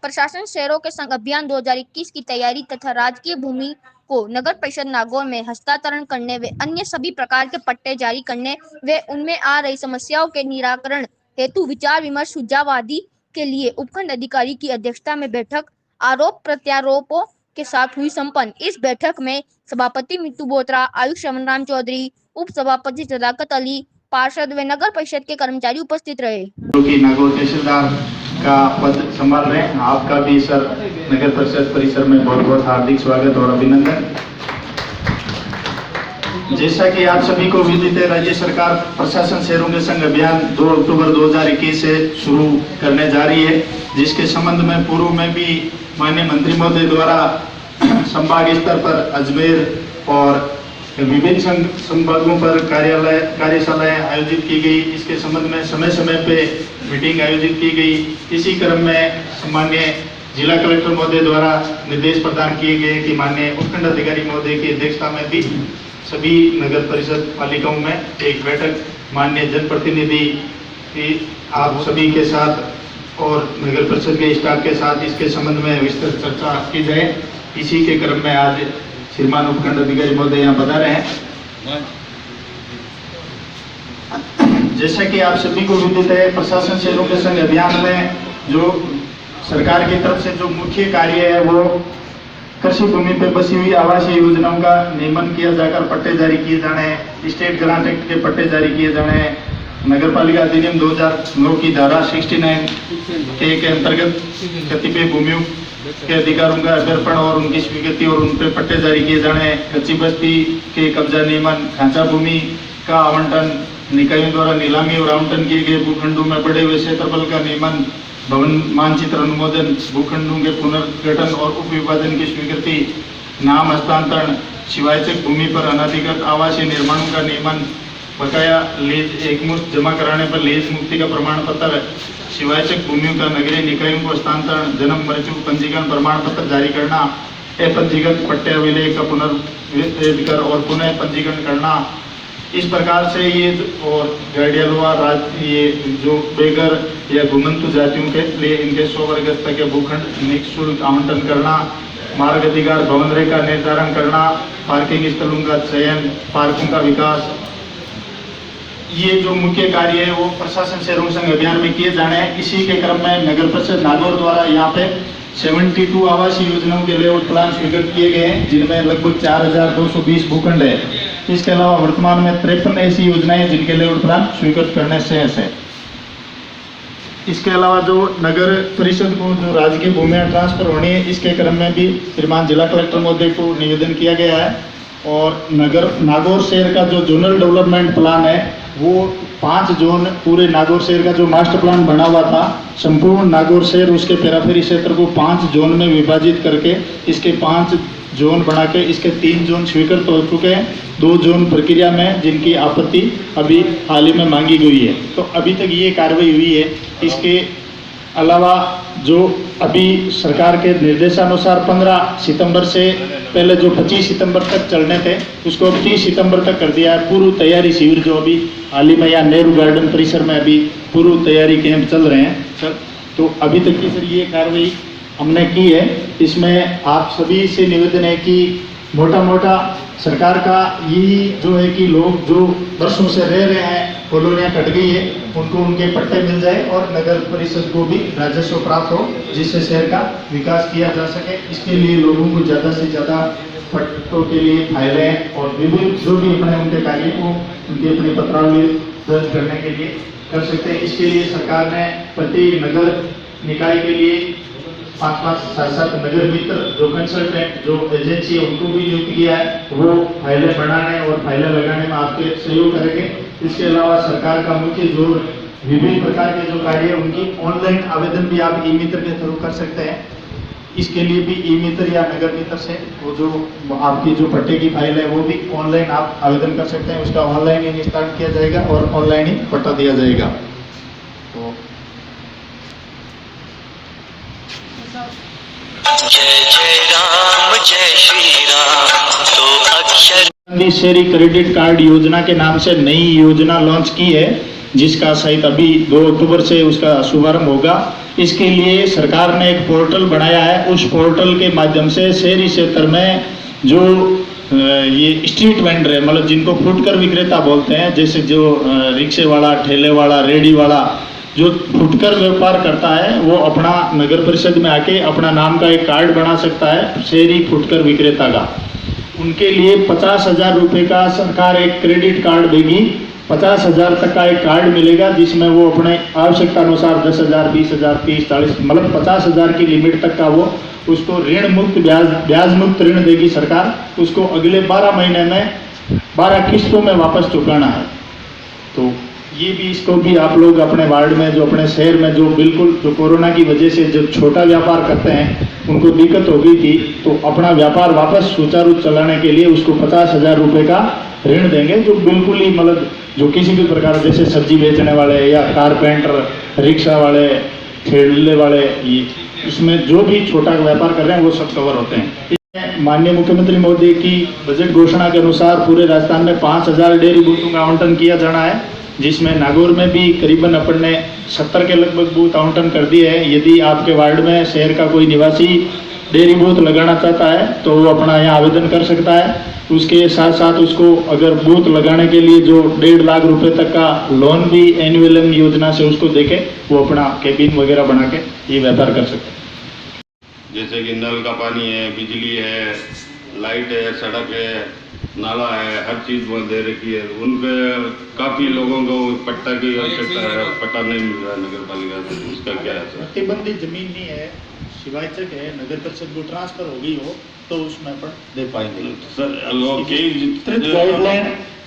प्रशासन शहरों के संग अभियान 2021 की तैयारी तथा राजकीय भूमि को नगर परिषद नागौर में हस्तांतरण करने व अन्य सभी प्रकार के पट्टे जारी करने व उनमें आ रही समस्याओं के निराकरण हेतु विचार विमर्श सुझाव आदि के लिए उपखंड अधिकारी की अध्यक्षता में बैठक आरोप प्रत्यारोपों के साथ हुई संपन्न। इस बैठक में सभापति मितू बोत्रा, आयुक्त रमन राम चौधरी, उप सभापति सदाकत अली, पार्षद व नगर परिषद के कर्मचारी उपस्थित रहे। नागौर तहसीलदार का पद संभाल रहे हैं, आपका भी सर नगर परिषद परिसर में बहुत बहुत हार्दिक स्वागत और अभिनंदन। जैसा कि आप सभी को विदित है, राज्य सरकार प्रशासन शहरों के संग अभियान 2 अक्टूबर 2021 से शुरू करने जा रही है, जिसके संबंध में पूर्व में भी माननीय मंत्री महोदय द्वारा संभाग स्तर पर अजमेर और विभिन्न संभागों पर कार्यशालाएं आयोजित की गई। इसके संबंध में समय समय पे मीटिंग आयोजित की गई। इसी क्रम में माननीय जिला कलेक्टर महोदय द्वारा निर्देश प्रदान किए गए कि माननीय उपखंड अधिकारी महोदय की अध्यक्षता में भी सभी नगर परिषद पालिकाओं में एक बैठक माननीय जनप्रतिनिधि आप सभी के साथ और नगर परिषद के स्टाफ के साथ इसके संबंध में विस्तृत चर्चा की जाए। इसी के क्रम में आज श्रीमान उपखंड अधिकारी महोदय यहाँ बता रहे हैं। जैसा कि आप सभी को विदित है, प्रशासन शहरों के संग अभियान में जो सरकार की तरफ से जो मुख्य कार्य है वो कृषि भूमि पर बसी हुई आवासीय योजनाओं का नियमन किया जाकर पट्टे जारी किए जाने, स्टेट ग्रांट एक्ट के पट्टे जारी किए जाने, नगर पालिका अधिनियम 2009 की धारा 69 के अंतर्गत कतिपय भूमियों के अधिकारों का अर्पण और उनकी स्वीकृति और उन पर पट्टे जारी किए जाने, कच्ची बस्ती के कब्जा नियमन, खांचा भूमि का आवंटन, निकायों द्वारा नीलामी और आवंटन किए गए भूखंडों में बढ़े हुए क्षेत्रफल का नियमन, भवन मानचित्र अनुमोदन, भूखंडों के पुनर्गठन और उप विभाजन की स्वीकृति, नाम हस्तांतरण, शिवायचक भूमि पर अनधिकृत आवासीय निर्माणों का नियमन, बकाया लीज एकमुश्त जमा कराने पर लीज मुक्ति का प्रमाण पत्र, शिवायचक भूमियों का नगरीय निकायों को हस्तांतरण, जन्म मृत्यु पंजीकरण प्रमाण पत्र जारी करना, अपंजीकृत पट्टे अभिलेख का पुनर्विद कर और पुनः पंजीकरण करना। इस प्रकार से ये और गाड़ियालवा ये जो बेघर या घुमंतु जातियों के लिए इनके 100 वर्ग तक के भूखंड निःशुल्क आवंटन करना, मार्ग अधिकार भवन रेखा निर्धारण करना, पार्किंग स्थलों का चयन, पार्कों का विकास, ये जो मुख्य कार्य है वो प्रशासन शहरों संघ अभियान में किए जाने हैं। इसी के क्रम में नगर परिषद नागौर द्वारा यहाँ पे 72 आवासीय योजनाओं के लेआउट प्लान स्वीकृत किए गए हैं, जिनमें लगभग 4220 भूखंड है। इसके अलावा वर्तमान में 53 ऐसी योजनाएं हैं जिनके लेआउट प्लान स्वीकृत करने शेष है। इसके अलावा जो नगर परिषद को जो राजकीय भूमियां ट्रांसफर होनी है, इसके क्रम में भी श्रीमान जिला कलेक्टर महोदय को निवेदन किया गया है। और नागौर शहर का जो जोनल डेवलपमेंट प्लान है वो 5 जोन, पूरे नागौर शहर का जो मास्टर प्लान बना हुआ था, संपूर्ण नागौर शहर उसके पेराफेरी क्षेत्र को 5 जोन में विभाजित करके इसके 5 जोन बना के इसके 3 जोन स्वीकृत हो चुके हैं, 2 जोन प्रक्रिया में जिनकी आपत्ति अभी हाल ही में मांगी गई है। तो अभी तक ये कार्रवाई हुई है। इसके अलावा जो अभी सरकार के निर्देशानुसार 15 सितंबर से पहले जो 25 सितंबर तक चलने थे उसको 30 सितंबर तक कर दिया है। पूर्व तैयारी शिविर जो अभी हाल ही में यहाँ नेहरू गार्डन परिसर में अभी पूर्व तैयारी कैंप चल रहे हैं सर। तो अभी तक की सर ये कार्रवाई हमने की है। इसमें आप सभी से निवेदन है कि मोटा सरकार का यही जो है कि लोग जो वर्षों से रह रहे हैं, कॉलोनियाँ कट गई है, उनको उनके पट्टे मिल जाए और नगर परिषद को भी राजस्व प्राप्त हो, जिससे शहर का विकास किया जा सके। इसके लिए लोगों को ज़्यादा से ज़्यादा पट्टों के लिए फाइलें और विभिन्न जो भी अपने उनके कार्य को उनके अपने पत्रावली दर्ज करने के लिए कर सकते हैं। इसके लिए सरकार ने प्रति नगर निकाय के लिए 5-5, 7-7 नगर मित्र जो कंसल्टेंट जो एजेंसी है उनको भी नियुक्त किया है। वो फाइलें बनाने और फाइलें लगाने में आपके सहयोग करेंगे। इसके अलावा सरकार का मुख्य जोर विभिन्न प्रकार के जो कार्य है उनकी ऑनलाइन आवेदन भी आप ई मित्र के थ्रू कर सकते हैं। इसके लिए भी ई मित्र या नगर मित्र से वो जो आपकी जो पट्टे की फाइल है वो भी ऑनलाइन आप आवेदन कर सकते हैं। उसका ऑनलाइन ही स्टार्ट किया जाएगा और ऑनलाइन ही पट्टा दिया जाएगा। तो जय जय राम जय श्री राम। तो अक्षर शहरी क्रेडिट कार्ड योजना के नाम से नई योजना लॉन्च की है, जिसका शायद अभी 2 अक्टूबर से उसका शुभारंभ होगा। इसके लिए सरकार ने एक पोर्टल बनाया है। उस पोर्टल के माध्यम से शहरी क्षेत्र में जो ये स्ट्रीट वेंडर है, मतलब जिनको फुटकर विक्रेता बोलते हैं, जैसे जो रिक्शे वाला, ठेले वाला, रेडी वाला जो फुटकर व्यापार करता है, वो अपना नगर परिषद में आके अपना नाम का एक कार्ड बना सकता है शहरी फुटकर विक्रेता का। उनके लिए 50,000 रुपये का सरकार एक क्रेडिट कार्ड देगी। 50,000 तक का एक कार्ड मिलेगा जिसमें वो अपने आवश्यकता अनुसार 10,000, 20,000, 30, 40 मतलब 50,000 की लिमिट तक का वो उसको ऋण मुक्त ब्याज मुक्त ऋण देगी सरकार। उसको अगले 12 महीने में 12 किस्तों में वापस चुकाना है। तो ये भी, इसको भी आप लोग अपने वार्ड में, जो अपने शहर में जो बिल्कुल जो कोरोना की वजह से जो छोटा व्यापार करते हैं उनको दिक्कत हो गई थी, तो अपना व्यापार वापस सुचारू चलाने के लिए उसको 50,000 रुपये का ऋण देंगे, जो बिल्कुल ही मतलब जो किसी भी प्रकार, जैसे सब्जी बेचने वाले या कारपेंटर, रिक्शा वाले, ठेले वाले, ये इसमें जो भी छोटा व्यापार कर रहे हैं वो सब कवर होते हैं। माननीय मुख्यमंत्री महोदय की बजट घोषणा के अनुसार पूरे राजस्थान में 5,000 डेयरी बूथों का आवंटन किया जाना है, जिसमें नागौर में भी करीबन अपन ने 70 के लगभग बूथ आवंटन कर दिए हैं। यदि आपके वार्ड में शहर का कोई निवासी डेयरी बूथ लगाना चाहता है तो वो अपना यहाँ आवेदन कर सकता है। उसके साथ साथ उसको अगर बूथ लगाने के लिए जो 1.5 लाख रुपए तक का लोन भी एनुअल योजना से उसको देके वो अपना केबिन वगैरह बना के ये व्यापार कर सकते हैं। जैसे कि नल का पानी है, बिजली है, लाइट है, सड़क है, नाला है, हर चीज़ वो दे रखी है। उनके काफ़ी लोगों को पट्टा की आवश्यकता है, पट्टा नहीं मिल रहा है नगर पालिका से, उसका क्या है? प्रतिबंधित जमीन नहीं है, शिवायचक है, नगर परिषद को ट्रांसफर हो गई हो तो उसमें अपन दे पाएंगे। सर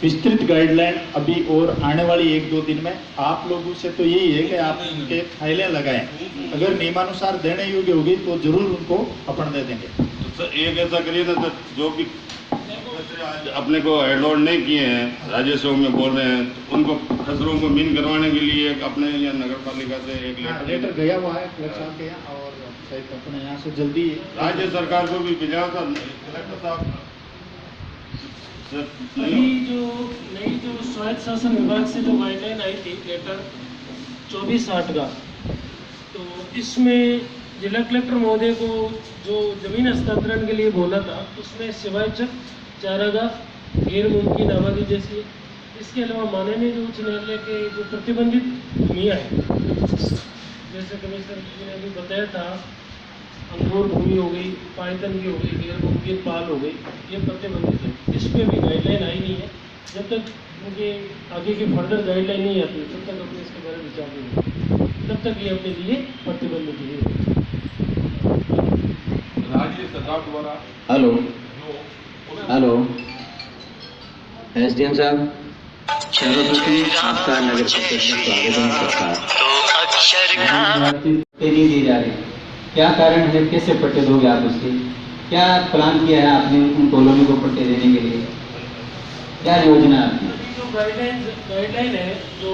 विस्तृत गाइडलाइन अभी और आने वाली 1-2 दिन में आप लोगों से तो यही है कि आप उनके फाइलें लगाएं। अगर नियमानुसार देने योग्य होगी तो जरूर उनको अपन दे देंगे। तो सर एक ऐसा करिए ना सर, जो भी अपने को हेडलोड नहीं किए हैं, राजस्व में बोल रहे हैं, तो उनको खसरों को मीन करवाने के लिए अपने यहाँ नगर पालिका से एक लेटर गया हुआ है कलेक्टर साहब के यहाँ, और शायद अपने यहाँ से जल्दी राज्य सरकार को भी भेजा था कलेक्टर साहब। अभी जो नई जो स्वायत्त शासन विभाग से जो गाइडलाइन आई थी लेटर 24/8 का, तो इसमें जिला कलेक्टर महोदय को जो जमीन हस्तांतरण के लिए बोला था, उसमें शिवायचक, चारागाह, गैर मुमकिन आबादी जैसी, इसके अलावा माननीय जो उच्च न्यायालय के जो प्रतिबंधित भूमियाँ हैं, जैसे कमिश्नर जी ने अभी बताया था, अंगूर भूमि हो गई, पायतन की हो गई, गैर मुमकिन पाल हो गई, ये प्रतिबंधित है। इस पर भी गाइडलाइन आई नहीं है। जब तक मुझे आगे की फर्दर गाइडलाइन नहीं आती तब तक अपने इसके बारे में विचार नहीं, तब तक ये अपने लिए प्रतिबंधित है। राज्य सरकार द्वारा हेलो एसडीएम साहब, सर्वप्रथम आपका नगर परिषद में स्वागत है। नहीं दी जा रही, क्या कारण है, कैसे पट्टे दोगे आप उसके? क्या प्लान किया है आपने उन कॉलोनी को पट्टे देने के लिए? क्या योजना है आपकी? जो गाइडलाइन है जो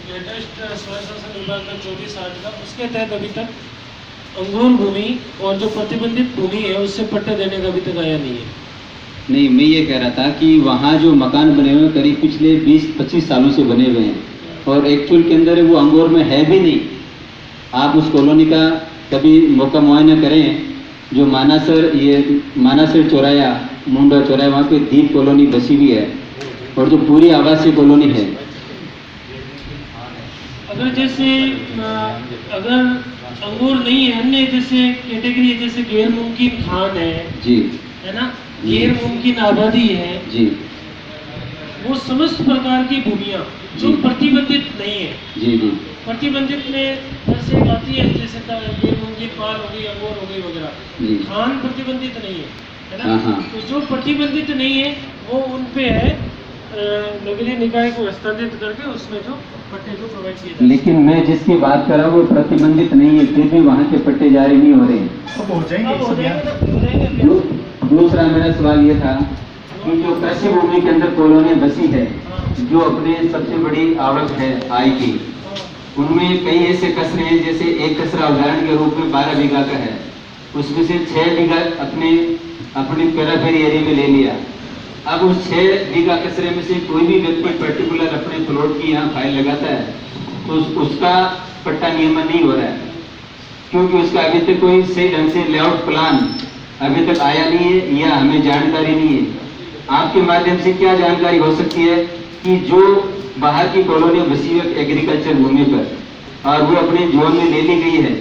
लेटेस्ट स्वायत्त शासन विभाग का 24/8 का, उसके तहत अभी तक अंगूर भूमि और जो प्रतिबंधित भूमि है उससे पट्टे देने का अभी तक आया नहीं है। नहीं, मैं ये कह रहा था कि वहाँ जो मकान बने हुए करीब पिछले 20-25 सालों से बने हुए हैं और एक्चुअल के अंदर वो अंगूर में है भी नहीं। आप उस कॉलोनी का कभी मौका मुआयना करें। जो मानासर चौराया, मुंडा चौराया, वहाँ पे दीप कॉलोनी बसी हुई है और जो पूरी आवासीय कॉलोनी है। अगर अंगूर नहीं है, अन्य जैसे कैटेगरी है, जैसे गैर मुमकिन खान है जी, है ना, गैर मुमकिन आबादी है जी, वो समस्त प्रकार की भूमियाँ जो प्रतिबंधित नहीं है। जी जी, प्रतिबंधित में जैसे एक आती है, जैसे गैर मुमकिन पाल हो गई, अंगूर हो गई वगैरह, खान प्रतिबंधित नहीं है ना। हाँ। तो जो प्रतिबंधित नहीं है वो उन पे है नगरीय निकाय को हस्तांतरित करके उसमें जो पट्टे जो प्रोवाइड किए जाते हैं। लेकिन मैं जिसकी बात कर रहा हूँ वो प्रतिबंधित नहीं है, फिर भी वहाँ के पट्टे जारी नहीं हो रहे हैं। अब हो जाएंगे। दूसरा मेरा सवाल ये था कि जो कृषि भूमि के अंदर कॉलोनियाँ बसी है, जो अपने सबसे बड़ी आवक है आय की, उनमें कई ऐसे कचरे हैं, जैसे एक कचरा उदाहरण के रूप में 12 बीघा का है, उसमें से 6 बीघा अपने पेराफेरी एरिया में ले लिया। अब उस 6 बीघा कचरे में से कोई भी व्यक्ति पर्टिकुलर अपने प्लॉट की यहाँ फाइल लगाता है तो उसका पट्टा नियमन नहीं हो रहा है। क्योंकि उसका अभी तक कोई सही ढंग से लेआउट प्लान अभी तक आया नहीं है या हमें जानकारी नहीं है। आपके माध्यम से क्या जानकारी हो सकती है कि जो बाहर की कॉलोनी बसी हुई एग्रीकल्चर भूमि पर और वो अपने जोन में ले ली गई है,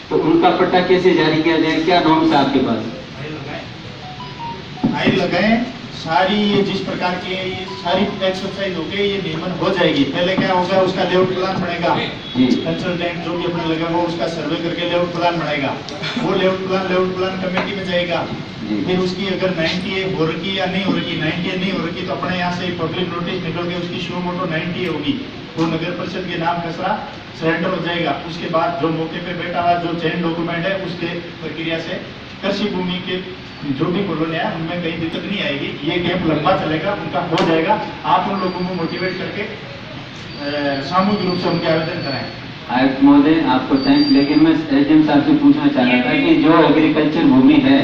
तो उनका पट्टा कैसे जारी किया जाए, क्या नॉर्म्स है आपके पास? फाइल लगाएं, सारी ये जिस प्रकार की है ये सारी एक्सरसाइज हो गई, ये नियमन हो जाएगी। पहले क्या होगा, उसका लेआउट प्लान बनेगा, कंसल्टेंट जो भी अपने लगा वो उसका सर्वे करके लेआउट प्लान बनाएगा, वो लेआउट प्लान कमेटी में जाएगा। फिर उसकी अगर 90 हो रखी या नहीं हो रखी, 90 नहीं हो रखी तो अपने यहाँ से पब्लिक नोटिस निकल के उसकी शो मोटो 90 होगी, वो नगर परिषद के नाम खसरा सरेंडर हो जाएगा। उसके बाद जो मौके पे बैठा हुआ जो चेन डॉक्यूमेंट है उसके प्रक्रिया से कृषि भूमि के जो भी कॉलोनियां है उनमें कहीं दिक्कत नहीं आएगी। ये गेम लंबा चलेगा, उनका हो जाएगा। आप उन लोगों को मोटिवेट करके सामूहिक रूप से उनके आवेदन कराएं। आयुक्त महोदय आपको थैंक्स, लेकिन मैं एसडीएम साहब से पूछना चाह रहा था कि जो एग्रीकल्चर भूमि है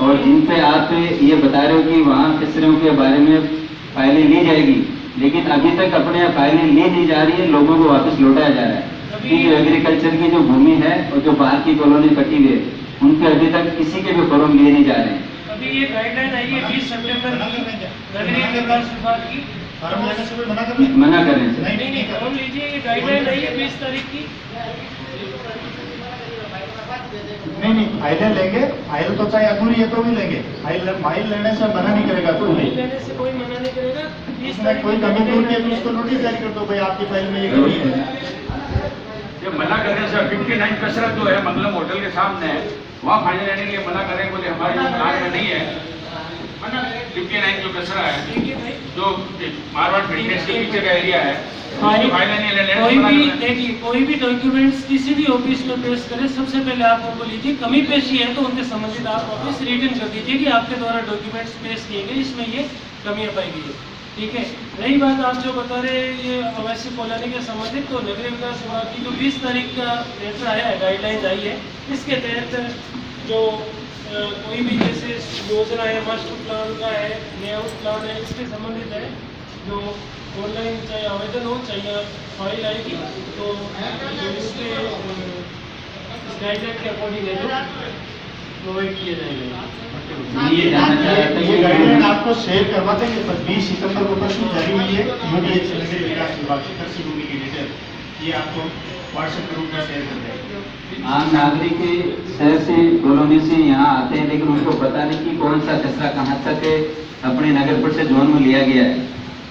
और जिन पे आप ये बता रहे हो कि वहाँ कचरों के बारे में फाइलें ली जाएगी, लेकिन अभी तक अपने यहाँ फाइलें ली नहीं जा रही है, लोगों को वापस लौटाया जा रहा है कि जो एग्रीकल्चर की जो भूमि है और जो बाहर की कॉलोनी कटी हुई है उनके अभी तक किसी के भी फॉर्म लिए नहीं जा रहे हैं। अभी ये गाइडलाइन आई है 20 सितंबर नगरीय विकास विभाग की, फॉर्म लेने से मना कर मना कर रहे हैं। नहीं फॉर्म लीजिए, ये गाइडलाइन आई है 20 तारीख की। नहीं फाइलें लेंगे, फाइल तो चाहे अधूरी है तो भी लेंगे, फाइल लेने से मना नहीं करेगा कोई भी, लेने से कोई मना नहीं करेगा। 20 इसमें कोई कमी दूर की तो उसको नोटिस जारी कर दो, भाई आपकी फाइल में ये कमी है। ये मना करने से 59 कसरत जो है मंगलम होटल के सामने है, वहाँ फाइल लेने के लिए मना करें, बोले हमारे प्लान में नहीं है। 59 जो कसरा है जो मारवाड़ फिटनेस के पीछे का एरिया है, कोई भी डॉक्यूमेंट्स किसी भी ऑफिस में पेश करें, सबसे पहले आप उनको लीजिए, कमी पेशी है तो उनके संबंधित आप ऑफिस रिटर्न कर दीजिए कि आपके द्वारा डॉक्यूमेंट्स पेश किए गए, इसमें ये कमियां पाई गई है। ठीक है, रही बात आप जो बता रहे हैं ये अवैध कॉलोनी के संबंधित, तो नगरीय विकास विभाग की जो 20 तारीख का लेटर आया है, गाइडलाइंस आई है, इसके तहत जो कोई भी जैसे योजना है, मास्टर प्लान का है, लेआउट प्लान है, इसके संबंधित है, जो ऑनलाइन चाहे आवेदन हो चाहे फाइल आएगी तो इसके गाइडलाइन के अकॉर्डिंग है जो प्रोवाइड किया जाएगा। ये जानना चाह रहा था ये गाइडलाइन आपको शेयर करवा देंगे, 20 सितंबर को परसों जारी हुई है यूडीएच नगरीय विकास विभाग से कृषि भूमि की डिटेल, ये आपको व्हाट्सएप के रूप में शेयर कर देंगे। आम नागरिक शहर से कॉलोनी से यहाँ आते हैं, लेकिन उनको पता नहीं कि कौन सा कचरा कहाँ तक अपने नगर परिषद जोन में लिया गया है,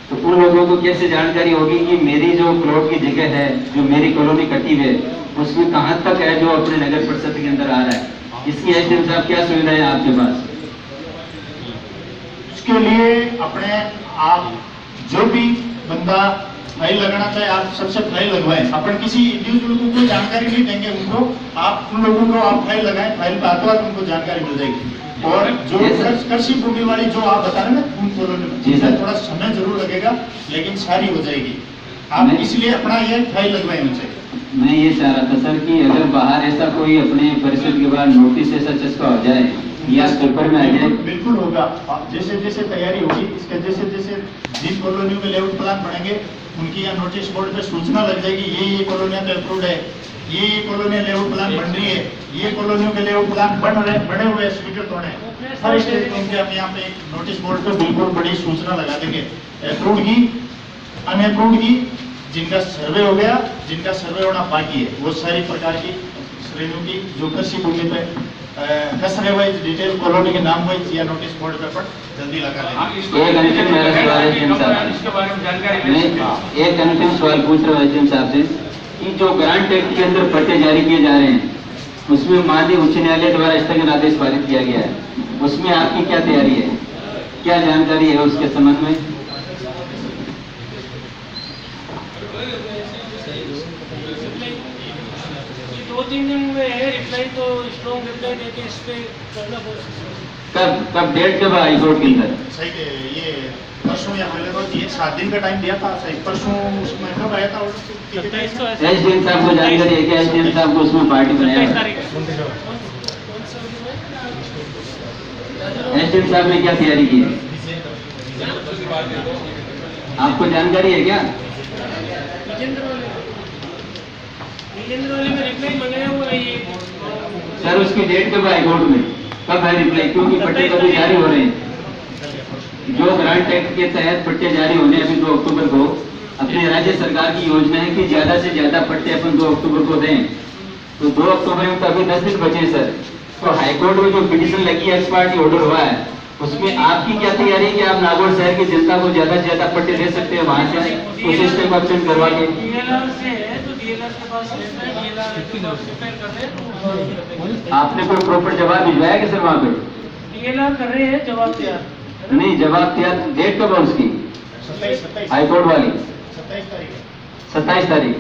तो उन लोगों को कैसे जानकारी होगी कि मेरी जो प्लॉट की जगह है, जो मेरी कॉलोनी कटी हुई है, उसमें कहाँ तक है जो अपने नगर परिषद के अंदर आ रहा है? इसकी एसडीएम साहब क्या सुविधाएं है आपके पास? इसके लिए अपने आप जो भी बंदा फाइल लगाना चाहे आप सबसे फाइल लगवाएं। अपन किसी इंडिविजुअल को कोई जानकारी नहीं देंगे, उनको आप उन लोगों को आप फाइल लगाएं, फाइल पर आते वक्त उनको जानकारी मिल जाएगी। और जो कृषि भूमि वाली जो आप बता रहे हैं ना उन कॉलोनी में, जिसमें थोड़ा समय जरूर लगेगा लेकिन सारी हो जाएगी। आप इसलिए अपना ये फाइल लगवाएं उनसे। मैं ये चाह रहा था सर कि अगर बाहर ऐसा कोई अपने परिषद के बाद नोटिस ऐसा चस्का हो जाए या पेपर में आ जाए, बिल्कुल होगा। जैसे जैसे तैयारी होगी, इसके जैसे जैसे जिन कॉलोनियों में लेआउट प्लान बनेंगे उनकी यहाँ नोटिस बोर्ड पे सूचना लग जाएगी, ये कॉलोनियां अप्रूव्ड है, ये कॉलोनियां लेआउट प्लान बन रही है, ये कॉलोनियों के लेआउट प्लान बने हुए स्वीकृत होने हर स्टेट को उनके हम यहाँ पे नोटिस बोर्ड पे बिल्कुल बड़ी सूचना लगा देंगे, अप्रूव्ड की, अनअप्रूव्ड की, जिनका सर्वे हो गया, जिनका सर्वे होना बाकी है, वो सारी प्रकार की श्रेणियों की जो कृषि भूमि पे कसरे वाइज डिटेल कॉलोनी के नाम वाइज या नोटिस बोर्ड पेपर जल्दी लगा लेंगे। एक अंतिम मेरा सवाल है एसडीएम साहब, इसके बारे में जानकारी मैं एक अंतिम सवाल पूछ रहा हूँ एसडीएम साहब से कि जो ग्रांट एक्ट के अंदर पट्टे जारी किए जा रहे हैं, उसमें माननीय उच्च न्यायालय द्वारा स्थगन आदेश पारित किया गया है, उसमें आपकी क्या तैयारी है, क्या जानकारी है उसके संबंध में? दिन में है रिप्लाई, तो स्ट्रॉन्ग रिप्लाई देके इस पे करना पड़ेगा। कब डेट कब हाई कोर्ट के अंदर? सही ये परसों या पहले रोज ये 7 दिन का टाइम दिया था, सही परसों उसमें कब आया था ऑर्डर? एसडीएम साहब को जानकारी है क्या? एसडीएम साहब को उसमें पार्टी बनाया है, एसडीएम साहब ने क्या तैयारी की है, आपको जानकारी है क्या? नीलेंद्र वाले में रिप्लाई मंगाया हुआ है ये। सर उसकी डेट कब है हाईकोर्ट में, कब है रिप्लाई, क्योंकि पट्टे कभी जारी हो रहे हैं। जो ग्रांट एक्ट के तहत पट्टे जारी होने अभी 2 अक्टूबर को, अपनी राज्य सरकार की योजना है कि ज्यादा से ज्यादा पट्टे अपन 2 अक्टूबर को दें। तो 2 अक्टूबर में तो अभी 10 दिन बचे सर। तो हाईकोर्ट में जो पिटीशन लगी है, एक्स पार्टी ऑर्डर हुआ है, उसमें आपकी क्या तैयारी है कि आप नागौर शहर की जनता को ज्यादा से ज्यादा पट्टे दे सकते हैं वहां से उस सिस्टम को चेंज करवा के? DLR से है तो DLR के पास रहता है, DLR के पास रिपेयर कर रहे हैं तो आपने कोई प्रॉपर जवाब भिजवाया कि सर वहाँ पे? DLR कर रहे हैं, जवाब तैयार नहीं, जवाब तैयार। डेट कब है उसकी 27 हाईकोर्ट वाली? 27 तारीख 27 तारीख।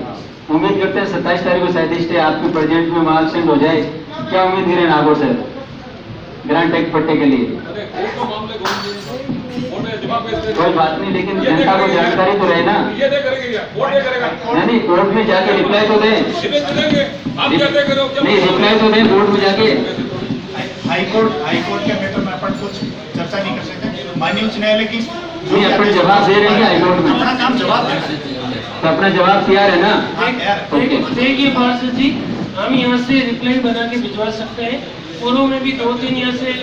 उम्मीद करते हैं 27 तारीख को शायद स्टे आपके प्रेजेंट में मार्क सेंड हो जाए। क्या उम्मीद करें नागौर सर ग्रांट एक्ट पट्टे के लिए? कोई बात नहीं, लेकिन जनता को जानकारी तो रहे ना। नहीं, कोर्ट में जाके रिप्लाई तो दें। नहीं, रिप्लाई तो दें कोर्ट में जाके। हाईकोर्ट के मैटर में अपन कुछ चर्चा नहीं कर सकते। माननीय उच्च न्यायालय की नहीं, अपने जवाब दे रहे हैं हाईकोर्ट में, अपना काम जवाब देना है। तो अपना जवाब तैयार है ना? देखिए पार्षद जी, हम यहाँ से रिप्लाई बना के भिजवा सकते हैं। पूर्व में भी 2-3 यहाँ से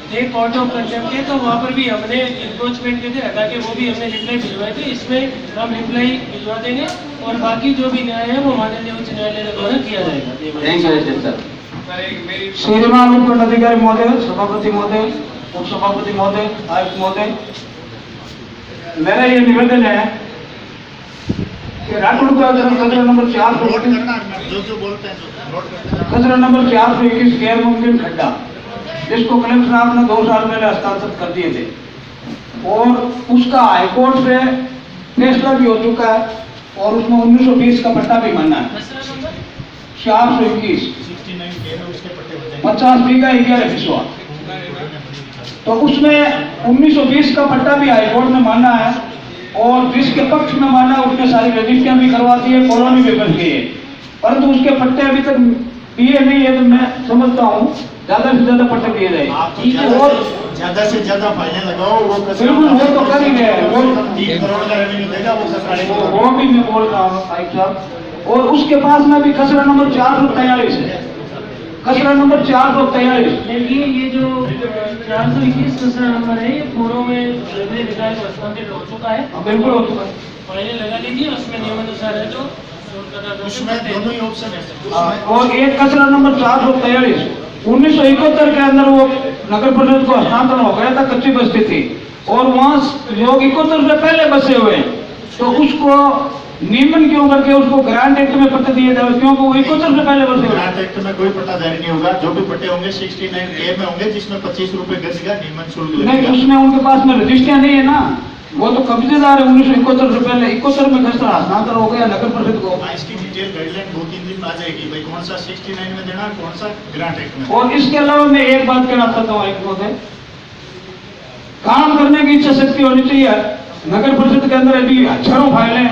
थे कोर्ट ऑफ कंटेम्प्ट के, तो वहाँ पर भी हमने इंक्रोचमेंट के थे हटा के वो भी हमने रिप्लाई भिजवाए थे। इसमें हम रिप्लाई भिजवा देंगे और बाकी जो भी न्याय है वो माननीय उच्च न्यायालय द्वारा किया जाएगा। Thank you sir. श्रीमान उपखंडाधिकारी महोदय, सभापति महोदय, उप सभापति महोदय, आयुक्त महोदय, मेरा ये निवेदन है कि राठौड़ का कचरा नंबर 421 जो बोलते हैं नोट करते हैं। कचरा नंबर 421 गैर मुमकिन खड्डा, जिसको कलेक्टर साहब ने 2 साल पहले हस्तांतरित कर दिए थे और उसका हाईकोर्ट से फैसला भी हो चुका है और उसमें 1920 का पट्टा भी मानना है। 421 50 बीघा 11 बिस्वा, तो उसमें 1920 का पट्टा भी हाईकोर्ट ने माना है और जिसके पक्ष में माना उसने सारी रजिस्ट्रियां भी करवा दी है, कॉलोनी भी बन गई है, परंतु उसके पट्टे अभी तक दिए नहीं है। तो मैं समझता हूँ ज्यादा से ज्यादा पट्टे दिए जाए और ज्यादा से ज्यादा फाइलें लगाओ। वो बिल्कुल वो तो कर ही रहे हैं, वो 3 करोड़ का रेवेन्यू देगा वो भी मैं बोल रहा हूँ भाई साहब। और उसके पास में भी कचरा नंबर 443 है, कचरा नंबर 443। देखिए ये जो 421 कचरा नंबर है, ये पूर्व में रेलवे विभाग को हस्तांतरित हो चुका है। बिल्कुल हो चुका है। फाइलें लगा लीजिए, उसमें नियमानुसार है जो उसमें दोनों ही ऑप्शन है। और एक कचरा नंबर 443 1971 के अंदर वो नगर परिषद को हस्तांतरण हो गया था, कच्ची बस्ती थी और वहाँ लोग 71 से पहले बसे हुए हैं, तो उसको नियमन क्यों करके उसको ग्रांट एक्ट में पट्टे दिए जाए, क्योंकि वो 71 से पहले बसे हुए। ग्रांट एक्ट में कोई पट्टा जारी नहीं होगा। जो भी पट्टे होंगे 69A में होंगे, जिसमें 25 रुपए गज का नियमन शुल्क नहीं, लगेगा। उसमें उनके पास में रजिस्ट्रियां नहीं है ना, वो तो कब्जेदार है। 1971 से पहले 71 में कचरा हस्तांतरण हो गया नगर परिषद को। इसकी डिटेल गाइडलाइन 2-3 दिन में आ जाएगी भाई, कौन सा 69 में देना, कौन सा ग्रांट एक्ट में। और इसके अलावा मैं एक बात कहना चाहता हूँ एक महोदय, काम करने की इच्छा शक्ति होनी चाहिए। नगर परिषद के अंदर अभी हजारों फाइलें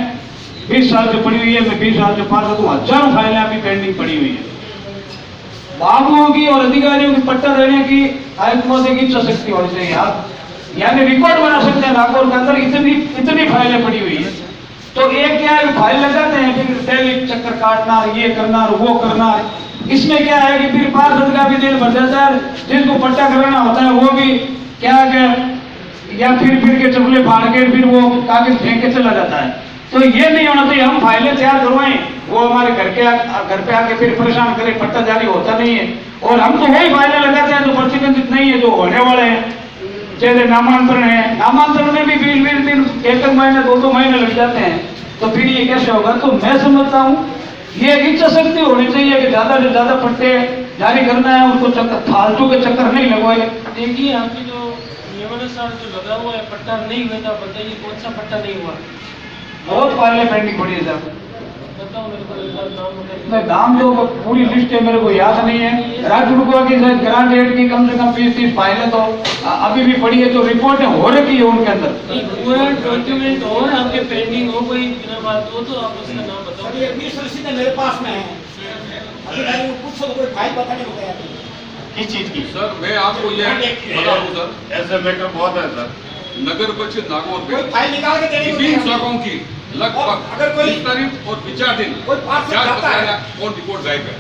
20 साल से पड़ी हुई है, मैं 20 साल से पास हूँ, हजारों फाइलें अभी पेंडिंग पड़ी हुई है। बाबुओं की और अधिकारियों की पट्टा देने की आयुक्त महोदय की इच्छा शक्ति होनी चाहिए। आप यानी रिकॉर्ड बना सकते हैं नागौर के अंदर इतनी फाइलें पड़ी हुई है। तो एक क्या है, फाइल लगाते हैं फिर डेली चक्कर काटना, ये करना वो करना। इसमें क्या है कि फिर पार्षद का भी दिल भर जाता है, जिसको पट्टा कराना होता है वो भी क्या या फिर के चपले फाड़ के फिर वो कागज फेंक के चला जाता है। तो ये नहीं होना चाहिए। हम फाइलें तैयार करवाएं, वो हमारे घर पे आके फिर परेशान करे, पट्टा जारी होता नहीं है। और हम तो वही फाइलें लगाते हैं जो प्रतिबंधित नहीं है, जो होने वाले हैं, जैसे नामांतरण है। नामांतरण में भी 20 दिन 1 महीने 2 महीने लग जाते हैं, तो फिर ये कैसे होगा। तो मैं समझता हूँ ये इच्छा शक्ति होनी चाहिए कि ज्यादा से ज्यादा पट्टे जारी करना है, उसको चक्कर फालतू के चक्कर नहीं लगवाए। देखिए आपकी जो नियमानुसार जो लगा हुआ है पट्टा नहीं हुआ था, बताइए कौन सा पट्टा नहीं हुआ। बहुत फाइलें पेंडिंग पड़ी है सर। बताओ मेरे को एक बार नाम मैं नाम जो पूरी लिस्ट है मेरे को याद नहीं है। राजपुर की ग्रांट एड की कम से कम 20-30 फाइलें तो अभी भी पड़ी है, जो रिपोर्टें हो रखी है उनके अंदर। पूरा डॉक्यूमेंट और आपके पेंडिंग हो कोई बिना बात हो तो आप उसका नाम बताओ। मेरे पास में है, अभी कुछ कोई फाइल पता नहीं होता है किस चीज की। सर मैं आपको ये बता दूं सर, ऐसे मैटर बहुत है सर। नगर परिषद नागौर कोई फाइल निकाल के देने में 3 शाखाओं की लगभग अगर कोई 20 तारीख और 4 दिन कोई पार्सल चार जाता है और रिपोर्ट गायब है,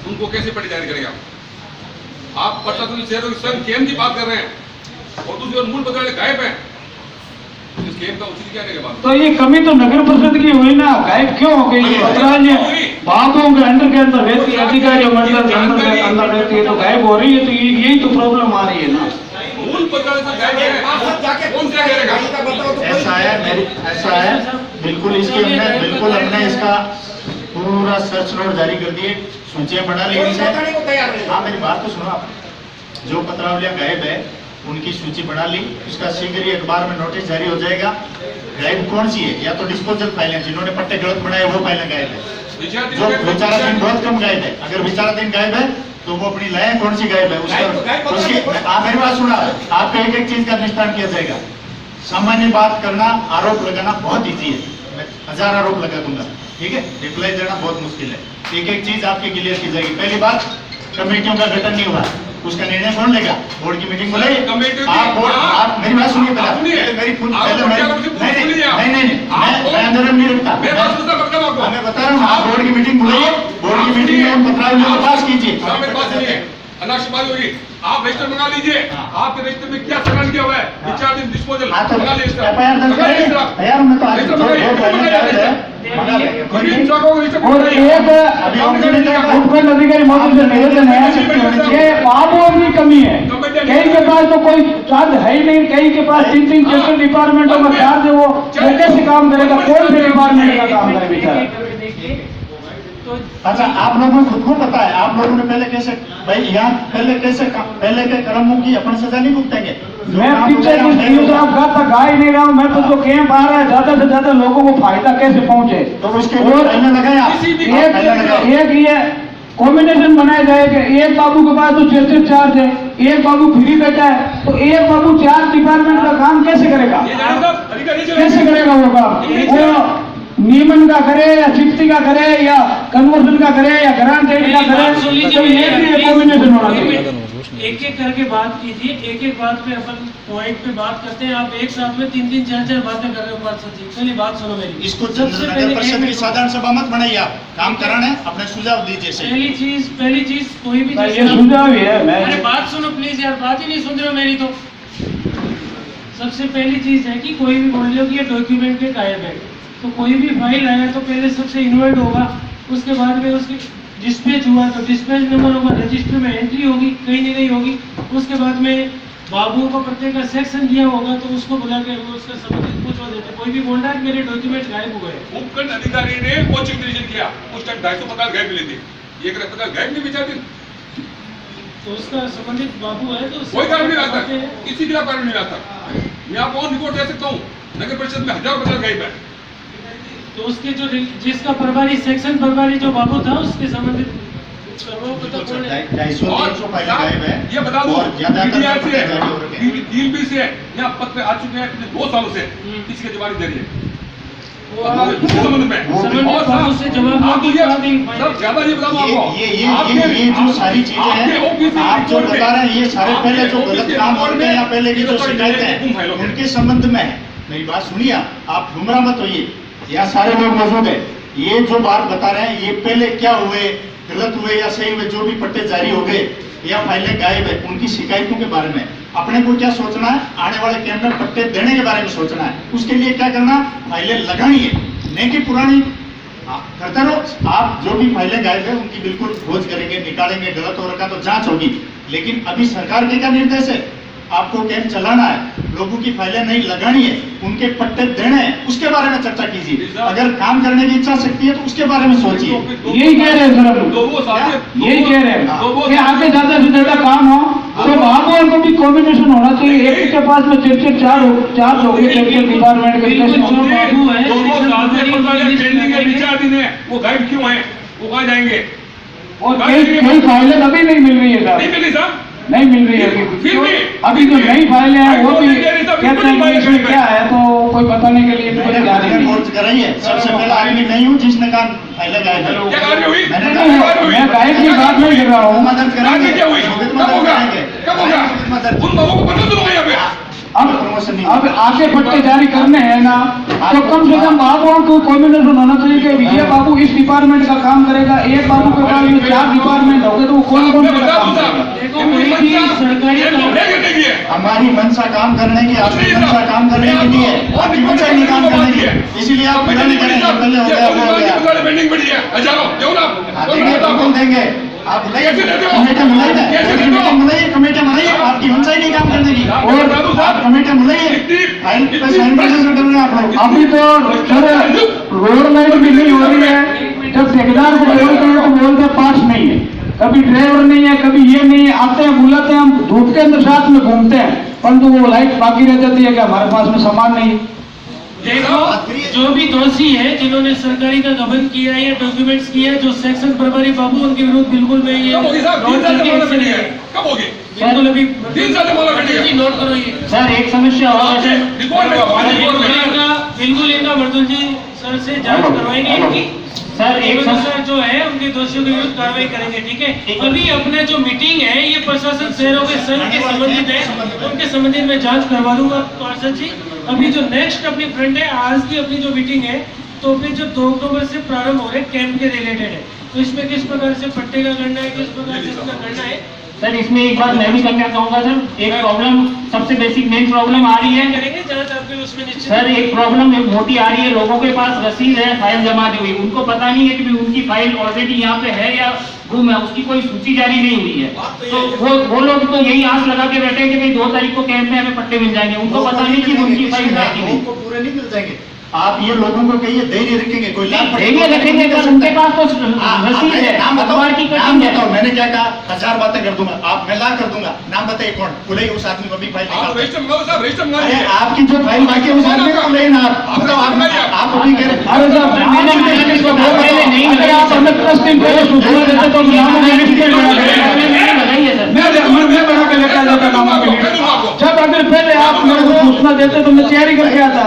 उनको कैसे पट्टे जारी करेंगे आप? प्रशासनिक शहरों की संघ केम की बात कर रहे हैं और दूसरी ओर मूल पत्रालय गायब है, इस केम का उचित क्या करेगा? तो ये कमी तो नगर परिषद की हुई ना, गायब क्यों हो गई? पत्रालय बाबुओं के अंडर के अंदर रहती है, अधिकारी मंडल के अंदर रहती है, तो गायब हो रही है, तो यही तो प्रॉब्लम आ रही है ना। मूल पत्रालय से गायब है, कौन क्या करेगा? ऐसा है बिल्कुल, इसकी हमने इसका पूरा सर्च नोट जारी कर दिए, सूचियां बना ली इनसे। हाँ मेरी बात तो सुनो आप, जो पत्रावलियां गायब है उनकी सूची बना ली, उसका शीघ्र ही अखबार में नोटिस जारी हो जाएगा। गायब कौन सी है? या तो डिस्पोजल फाइलें, जिन्होंने पट्टे गलत बनाए वो फाइलें गायब है, जो विचाराधीन बहुत कम गायब है। अगर विचाराधीन गायब है तो वो अपनी लाएं कौन सी गायब है उसकी आप मेरी बात सुना, आपको एक एक चीज का निष्ठान किया जाएगा। सामान्य बात करना, आरोप लगाना बहुत ईजी है, मैं 1000 आरोप लगा दूंगा, ठीक है? रिप्लाई देना बहुत मुश्किल है। एक एक चीज आपकी क्लियर की जाएगी। पहली बात, कमेटियों का गठन नहीं हुआ, उसका निर्णय कौन लेगा? बोर्ड की मीटिंग बुलाई। आप मेरी बात सुनिए, मेरी मैं अंदर नहीं रखता, मैं बता रहा हूँ, आप बोर्ड की मीटिंग बुलाइए, बोर्ड की मीटिंग में उन पत्रावलियों को पास कीजिए। अनाशिबाजी होगी, आप रजिस्टर मंगा लीजिए, आपके रजिस्टर में क्या संग्रहण किया हुआ है, विचाराधीन डिस्पोजल मंगा लीजिए। और एक उत्पन्न अधिकारी मौजूद से निवेदन है, ये बाबुओं की कमी है, कई के पास तो कोई चार्ज है ही नहीं, कई के पास 3-3 4 डिपार्टमेंटों में चार्ज है, वो कैसे काम करेगा? कौन से डिपार्टमेंट का काम करे बेचारा? अच्छा, आप लोगों को खुद को पता है, आप लोगों ने पहले कैसे भाई यहाँ पहले के कर्मों की अपन सजा नहीं भुगतेंगे। मैं पीछे कुछ न्यूज आप था गा ही नहीं रहा हूँ, मैं तो जो कैंप आ रहा है ज्यादा से ज्यादा लोगों को फायदा कैसे पहुंचे, तो उसके एक ये कॉम्बिनेशन बनाया जाए कि एक बाबू के पास तो 6 चार्ज है, एक बाबू फ्री बैठा है, तो एक बाबू 4 डिपार्टमेंट का काम कैसे करेगा? कैसे करेगा वो काम? वो नियमन का करे या शिफ्टी का करे या कन्वर्जन का करे या ग्रांट रेट का करे, तो ये कॉम्बिनेशन होना चाहिए। एक एक करके बात कीजिए, एक एक बात पे अपन पॉइंट पे बात करते हैं। आप एक साथ में 3-3 4-4 बातें कर रहे हो पार्षद जी। पहले बात सुनो मेरी, इसको नगर परिषद की साधारण सभा मत बनाइए, आप काम कराना है, अपने सुझाव दीजिए। पहली चीज कोई भी ये सुझाव ही है। अरे बात सुनो प्लीज यार, बात ही नहीं सुन रहे हो मेरी। तो सबसे पहली चीज है कि कोई भी मान लो कि ये डॉक्यूमेंट के गायब है, तो कोई भी फाइल आया तो पहले सबसे इन्वर्ट होगा, उसके बाद में उसकी डिस्पैच हुआ तो डिस्पैच नंबर होगा, रजिस्टर में एंट्री होगी, कहीं नहीं कहीं होगी, उसके बाद में बाबुओं को प्रत्येक का सेक्शन दिया होगा, तो उसको बुला के वो उसका संबंधित पूछवा देते। कोई भी बोल रहा है मेरे डॉक्यूमेंट गायब हुए। उपखंड अधिकारी ने कोचिंग डिवीजन किया, उस टाइम 250 पत्ता गायब मिले थे, एक पत्ता गायब नहीं बेचा दिन, तो उसका संबंधित बाबू है तो कोई कारण नहीं आता, किसी का कारण नहीं आता। मैं आपको ऑन रिपोर्ट दे सकता हूँ, नगर परिषद में 1000 पत्ता गायब है, तो उसके जो जिसका प्रभारी सेक्शन प्रभारी जो बाबू था उसके संबंधित ये बता दो डीएलबी से यहाँ पत्र आ चुके हैं पिछले 2 सालों से, इसके जवाब दे रही है संबंध में। ज्यादा ये बता दो आपको, ये जो सारी चीजें हैं आप जो बता रहे हैं, ये सारे पहले जो गलत काम होते हैं या पहले की जो शिकायतें हैं उनके संबंध में है। मेरी बात सुनिए, आप गुमराह मत होइए, यहाँ सारे लोग मौजूद है। ये जो बात बता रहे हैं ये पहले क्या हुए, गलत हुए या सही हुए, जो भी पट्टे जारी हो गए या फाइलें गायब है, उनकी शिकायतों के बारे में अपने को क्या सोचना है, आने वाले टाइम में पट्टे देने के बारे में सोचना है। उसके लिए क्या करना, फाइलें लगानी है, नहीं कि पुरानी करते रहो। आप जो भी फाइलें गायब है उनकी बिल्कुल खोज करेंगे, निकालेंगे, गलत हो रखा तो जांच होगी। लेकिन अभी सरकार के क्या निर्देश है, आपको कैंप चलाना है, लोगों की फाइलें नहीं लगानी है, उनके पट्टे देने हैं, उसके बारे में चर्चा कीजिए। अगर काम करने की इच्छा शक्ति है तो उसके बारे में सोचिए। यही कह रहे हैं सर, यही कह रहे हैं कि आगे ज्यादा से ज्यादा काम हो तो बाबुओं को भी कॉम्बिनेशन होना चाहिए। एक के पास में 4 हो गए, 4 डिपार्टमेंट के वो गाइड क्यों है, वो कहाँ जाएंगे? और कई फाइलें अभी नहीं मिल रही है सर, नहीं मिली सर, नहीं मिल रही है अभी जो नई फाइलें हैं वो भी कहते हैं कि इसमें क्या है, तो कोई बताने के लिए खोज कराइए। सबसे पहला आदमी नहीं हूँ जिसने कहा फाइलें गायब है, मैं गायब की बात नहीं कर रहा हूँ। मदद कराएंगे, कब होगा? उन लोगों को बदल दो यहाँ पे। अब प्रमोशन नहीं। अब आगे पट्टे जारी करने हैं ना, तो कम से कम बाबुओं को कॉम्बिनेशन होना चाहिए कि ये बाबू इस डिपार्टमेंट का काम करेगा, एक बाबू के पास में 4 डिपार्टमेंट हो गए तो वो कौन कौन सा काम करेगा। देखो कोई भी सरकारी हमारी मंशा काम करने की, आपकी मंशा काम करने की नहीं है, आपकी मंशा नहीं काम करने की, इसीलिए आप पता नहीं करेंगे पहले हो गया वो हो गया पेंडिंग पड़ी है। देंगे आप कमेटी बनाइए, आपकी मंशा ही नहीं काम करने की, और आप कमेटी बनाइए फाइल पे साइन कर रहे हैं आप लोग। अभी तो सर रोड लाइट भी नहीं हो रही है, जब ठेकेदार को बोलते पास नहीं है, कभी ड्राइवर नहीं है, कभी ये नहीं है, आते हैं बुलाते हैं, हम धूप के अंदर साथ में घूमते हैं, परंतु वो लाइट बाकी रह जाती है कि हमारे पास में सामान नहीं। देखो जो भी दोषी है जिन्होंने सरकारी का गबन किया है या डॉक्यूमेंट्स किया है, जो सेक्शन प्रभारी बाबू उनके विरुद्ध बिल्कुल में ये कब होगी बिल्कुल अभी 3 साल से नोट करो ये सर एक समस्या और है, बिल्कुल इनका मर्दुल जी सर से जांच करवाएंगे इनकी सर एक सर जो है उनके दोषियों के विरुद्ध कार्रवाई करेंगे। ठीक है, अभी अपने जो मीटिंग है ये प्रशासन शहरों के संघ के संबंधित है, उनके संबंधित में जांच करवा दूंगा पार्षद जी। अभी जो नेक्स्ट अपनी फ्रंट है, आज की अपनी जो मीटिंग है तो फिर जो 2 अक्टूबर से प्रारंभ हो रहे कैंप के रिलेटेड है, तो इसमें किस प्रकार से पट्टे का करना है, किस प्रकार से इसका करना है। सर इसमें एक बात मैं भी करना चाहूंगा सर, एक प्रॉब्लम सबसे बेसिक मेन प्रॉब्लम आ रही है, करेंगे जांच आपके उसमें निश्चित। सर एक प्रॉब्लम एक मोटी आ रही है, लोगों के पास रसीद है फाइल जमा दी हुई, उनको पता नहीं है कि उनकी फाइल ऑलरेडी यहाँ पे है या गुम है, उसकी कोई सूची जारी नहीं हुई है, तो वो लोग तो यही आस लगा के बैठे हैं कि भाई 2 तारीख को कैंप में हमें पट्टे मिल जाएंगे, उनको पता नहीं कि उनकी फाइल है कि नहीं। पूरे नहीं मिल जाएंगे, आप ये लोगों को कहिए धैर्य रखेंगे, कोई धैर्य रखेंगे पर उनके पास तो रसीद है, अखबार की कटिंग है। मैंने क्या कहा, 1000 बातें कर दूंगा, आप मैं ला कर दूंगा, नाम बताइए कौन बोले उस आदमी को भी फाइल अरे आपकी जो फाइल बाकी है उस आदमी को ले ना, आप अभी कह रहे अरे साहब नहीं अगर आप हमें 10 दिन पहले सूचना देते तो मैं बना के लेकर जाता नामों के लिए, जब अगर पहले आप मेरे को सूचना देते तो मैं तैयारी करके आता।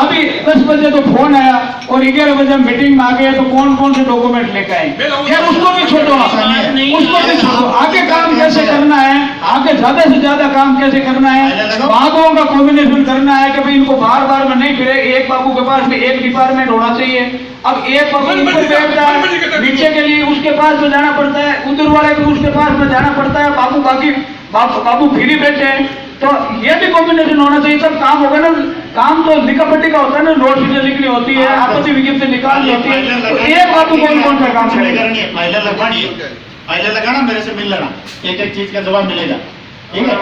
अभी 10 बजे तो फोन आया और 11 बजे मीटिंग में आ गए, तो कौन कौन से डॉक्यूमेंट लेकर आए यार, उसको भी छोड़ो, उसको भी छोड़ो, आगे काम कैसे करना है, आगे ज्यादा से ज्यादा काम कैसे करना है, बाबुओं का कॉम्बिनेशन करना है कि भाई इनको बार बार में नहीं फिरे, एक बाबू के पास में एक डिपार्टमेंट होना चाहिए। अब एक बाबू ऊपर बैठता है, नीचे के लिए उसके पास में जाना पड़ता है, उधर वाले को उसके पास में जाना पड़ता है, बाबू फ्री बैठे हैं, तो ये भी कॉम्बिनेशन होना चाहिए, तब काम होगा ना। काम तो लिखापट्टी का होता है ना, नोट शीटें लिखनी होती है, आपत्ति विज्ञप्ति निकालनी होती है, तो एक बाबू कौन कौन सा काम करेगा। फाइलें लगाना, मेरे से मिल लेना, एक चीज का जवाब मिलेगा, ठीक है।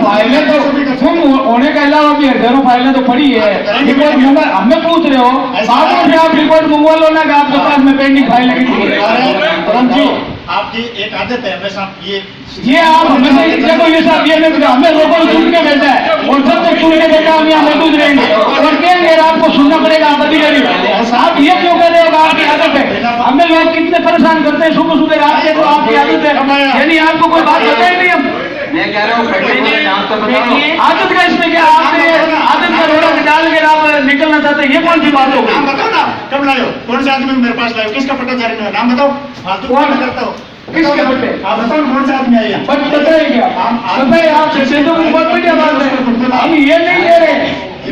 फाइलें तो गुम होने के अलावा भी हजारों फाइलें तो पड़ी है, रिपोर्ट मंगवा, हमें पूछ रहे हो बाबू से, आप रिपोर्ट मंगवा लो ना कि आपके पास में पेंडिंग फाइल लगी। आपकी एक आदत है हमेशा ये आप हमेशा देखो, ये साहब ये नहीं, हमें लोगों को सुन के बैठा है और जब तक सुन के बैठा हम यहाँ मौजूद रहेंगे और कहेंगे आपको सुनना पड़ेगा, आप अधिकारी साहब ये क्यों कर रहे हो, आपकी आदत है। हमें लोग कितने परेशान करते हैं सुबह सुबह रात के, तो आपकी आदत है, यानी आपको कोई बात पता ही नहीं। हम मैं कह रहा हूँ आदत का इसमें क्या, आपने आदत का रोड़ा डाल के आप निकलना चाहते हैं, ये कौन सी बात हो। नाम बताओ ना, कब लाए हो, कौन से आदमी मेरे पास लाए हो, किसका पट्टा जारी हुआ, नाम बताओ, फालतू कौन करता हो, किसके पट्टे आप बताओ कौन सा आदमी आया, बट पता है क्या, पता है आप जैसे तो बहुत बढ़िया बात है, हम ये नहीं ले रहे,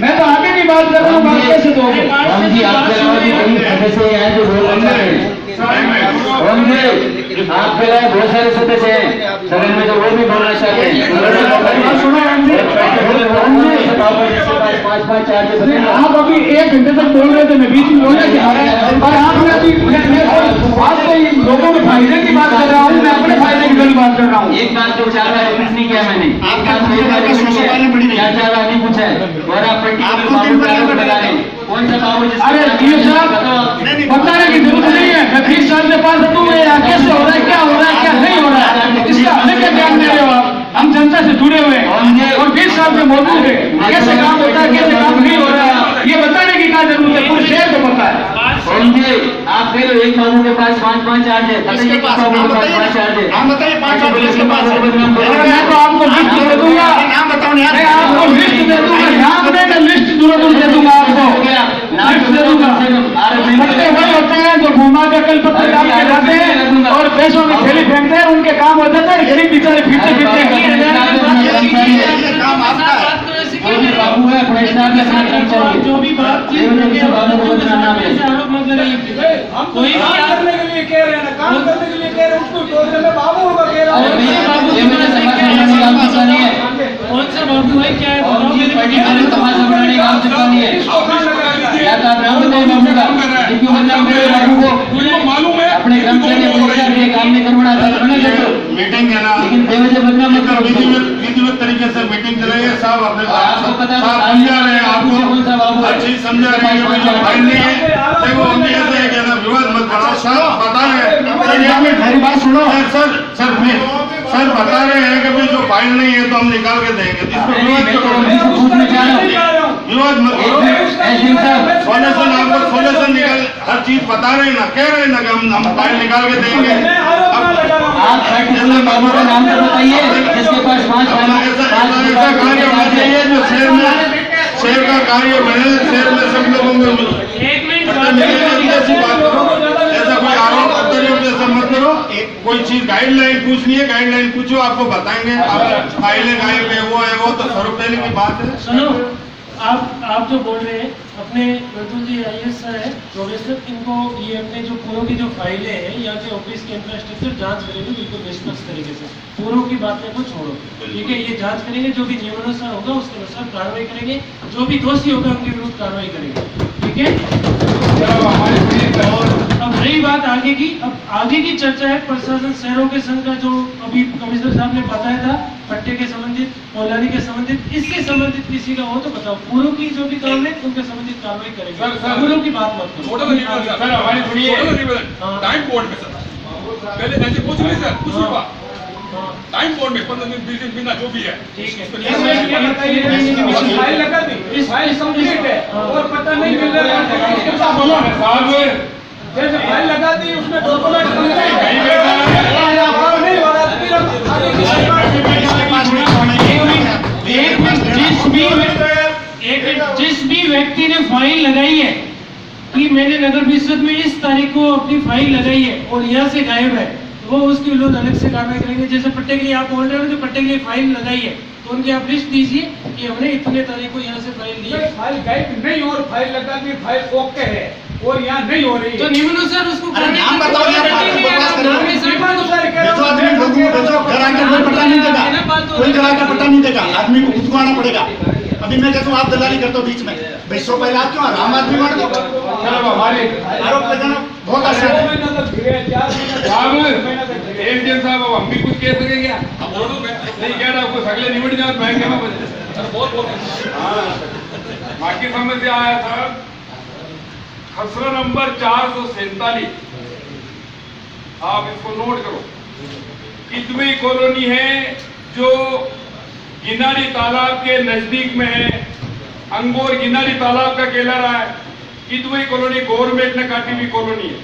मैं तो आगे की बात कर रहा हूँ, बात कैसे दोगे। आपके लिए बहुत सारे सदस्य हैं सदन में, तो वो भी बोलना चाहते हैं। आप अभी 1 घंटे तक बोल रहे थे, मैं बीच में बोलने के और आपने अभी आपको लोगों के फायदे की बात कर रहा हूँ, मैं अपने फायदे की बात कर रहा हूँ। एक बात तो 4 बार रिपीट नहीं किया मैंने, क्या 4 बार नहीं पूछा है, और आप पर्टिकुलर बता रहे कौन सा बाबू। अरे साहब बताने की जरूरत नहीं है, मैं 20 साल से पास हूँ, कैसे हो रहा है, क्या हो रहा है, क्या नहीं हो रहा है, इसका हमें क्या ज्ञान दे रहे हो आप। हम जनता से जुड़े हुए हैं और 20 साल से मौजूद है, कैसे काम होता है, कैसे काम नहीं हो रहा है, ये बताने की क्या जरूरत है, पूरे शहर को पता है। आप फिर एक बाबू के पास 5 चार्ज है, बताइए बाबू के पास 5 चार्ज है, नाम बताइए, 5 के पास मैं तो आपको लिस्ट दे दूंगा, नाम बताओ, मैं आपको लिस्ट दे दूंगा, नाम नहीं, लिस्ट दूर दे दूंगा आपको, लिस्ट दे दूंगा। पत्ते वही होते हैं जो घुमा के कल पत्ते डाल के जाते हैं और पैसों की थैली फेंकते हैं, उनके काम हो जाते हैं, गरीब बेचारे फिरते फिरते काम आपका है। बोलने में बाबू होगा कह रहा अरे है। ये मेरे तमाशा बनाने का आवश्यकता नहीं है। कौन सा बाबू है, क्या है बताओ मेरे को। मेरे तमाशा बनाने का आवश्यकता नहीं है। या तो आप नाम बताइए बाबू का, क्योंकि मतलब मेरे बाबू को मालूम है अपने ग्राम सभा परिषद में काम नहीं करवाना था, मना कर दो। मीटिंग है ना, लेकिन बेवजह बदनाम मत करो। विधिवत तरीके से मीटिंग चलाइए साहब। अपने आपको पता है समझा रहे हैं, आपको कौन सा बाबू हर चीज समझा रहे हैं कि जो फाइल नहीं है देखो हम ऐसे है कहना विवाद मत बढ़ाओ। सर बता रहे हैं, मेरी बात सुनो सर बता रहे हैं कि भाई जो फाइल नहीं है तो हम निकाल के देंगे। इस पर विवाद क्यों कर रहे हैं? पूछना चाह रहा हूँ, विवाद मत करो। सोल्यूशन आपको सोल्यूशन निकाल, हर चीज बता रहे हैं ना, कह रहे हैं ना कि हम फाइल निकाल के देंगे। आप पर्टिकुलर बाबू का नाम तो बताइए जिसके पास 5 ऐसा कार्य होना चाहिए जो शहर का कार्य बने, शहर में सब लोगों को एक मिनट ऐसी बात करो, ऐसा कोई आरोप प्रत्यारोप ऐसा मत करो। कोई चीज गाइडलाइन पूछनी है, गाइडलाइन पूछो, आपको बताएंगे। आप फाइलें गायब है, वो तो स्वरूप देने की बात है। सुनो, आप जो बोल रहे हैं अपने प्रतुल जी IAS सर है प्रोफेसर, इनको ये अपने जो पूर्व की जो फाइलें हैं यहाँ के ऑफिस के इंफ्रास्ट्रक्चर जांच करेंगे बिल्कुल निष्पक्ष तरीके से। पूर्व की बातें को छोड़ो, ठीक है। ये जांच करेंगे, जो भी नियमानुसार होगा उसके अनुसार कार्रवाई करेंगे, जो भी दोषी होगा उनके विरुद्ध कार्रवाई करेंगे, ठीक है। और अब रही बात आगे की, अब आगे की चर्चा है प्रशासन शहरों के संघ का, जो अभी कमिश्नर साहब ने बताया था पट्टे के संबंधित, कोलानी के संबंधित, इसके संबंधित किसी का हो तो बताओ। पूर्व की जो भी काम है उनके संबंधित कार्रवाई करेंगे, पूर्व की बात मत करो। सर हमारी सुनिए टाइम बोर्ड में सर पहले ऐसे कुछ नहीं सर, कुछ हुआ टाइम बोर्ड में 15 दिन 20 दिन बिना जो भी है, ठीक है। फाइल लगा दी, इस फाइल कंप्लीट है और पता नहीं मिल रहा है। जैसे फाइल लगा दी उसमें डॉक्यूमेंट जिस भी व्यक्ति ने फाइल लगाई है कि मैंने नगर परिषद में इस तारीख को अपनी फाइल लगाई है और यहाँ से गायब है, वो उसके विरुद्ध अलग से कार्रवाई करेंगे। जैसे पट्टे के लिए आप बोल रहे हो कि पट्टे के लिए फाइल लगाई है, तो उनकी आप लिस्ट दीजिए कि हमने इतने तारीख को यहाँ से फाइल ली है। फाइल गायब नहीं और फाइल लगा दी, फाइल ओके है और यहाँ नहीं हो रही तो नियमानुसार उसको नाम बताओ यार, फालतू बकवास कर रहे हो। बेचो आदमी बेचो, घर आके कोई पट्टा नहीं देगा, कोई घर आके पट्टा नहीं देगा, आदमी को खुद को आना पड़ेगा। अभी मैं कहता हूँ आप दलाली करते हो बीच में, 200 पहले आप क्यों आम आदमी मार दो। आरोप लगाना बहुत आसान है। एक दिन साहब अब हम भी कुछ कह सकेंगे क्या? नहीं कह रहा, आपको सगले निवट जाओ बैंक में बहुत बाकी समस्या आया सर। खसरा नंबर 447, आप इसको नोट करो। कितवी कॉलोनी है जो गिनारी तालाब के नजदीक में है, अंगोर गिनारी तालाब का केला रहा है। कितवी कॉलोनी गवर्नमेंट ने काटी हुई कॉलोनी है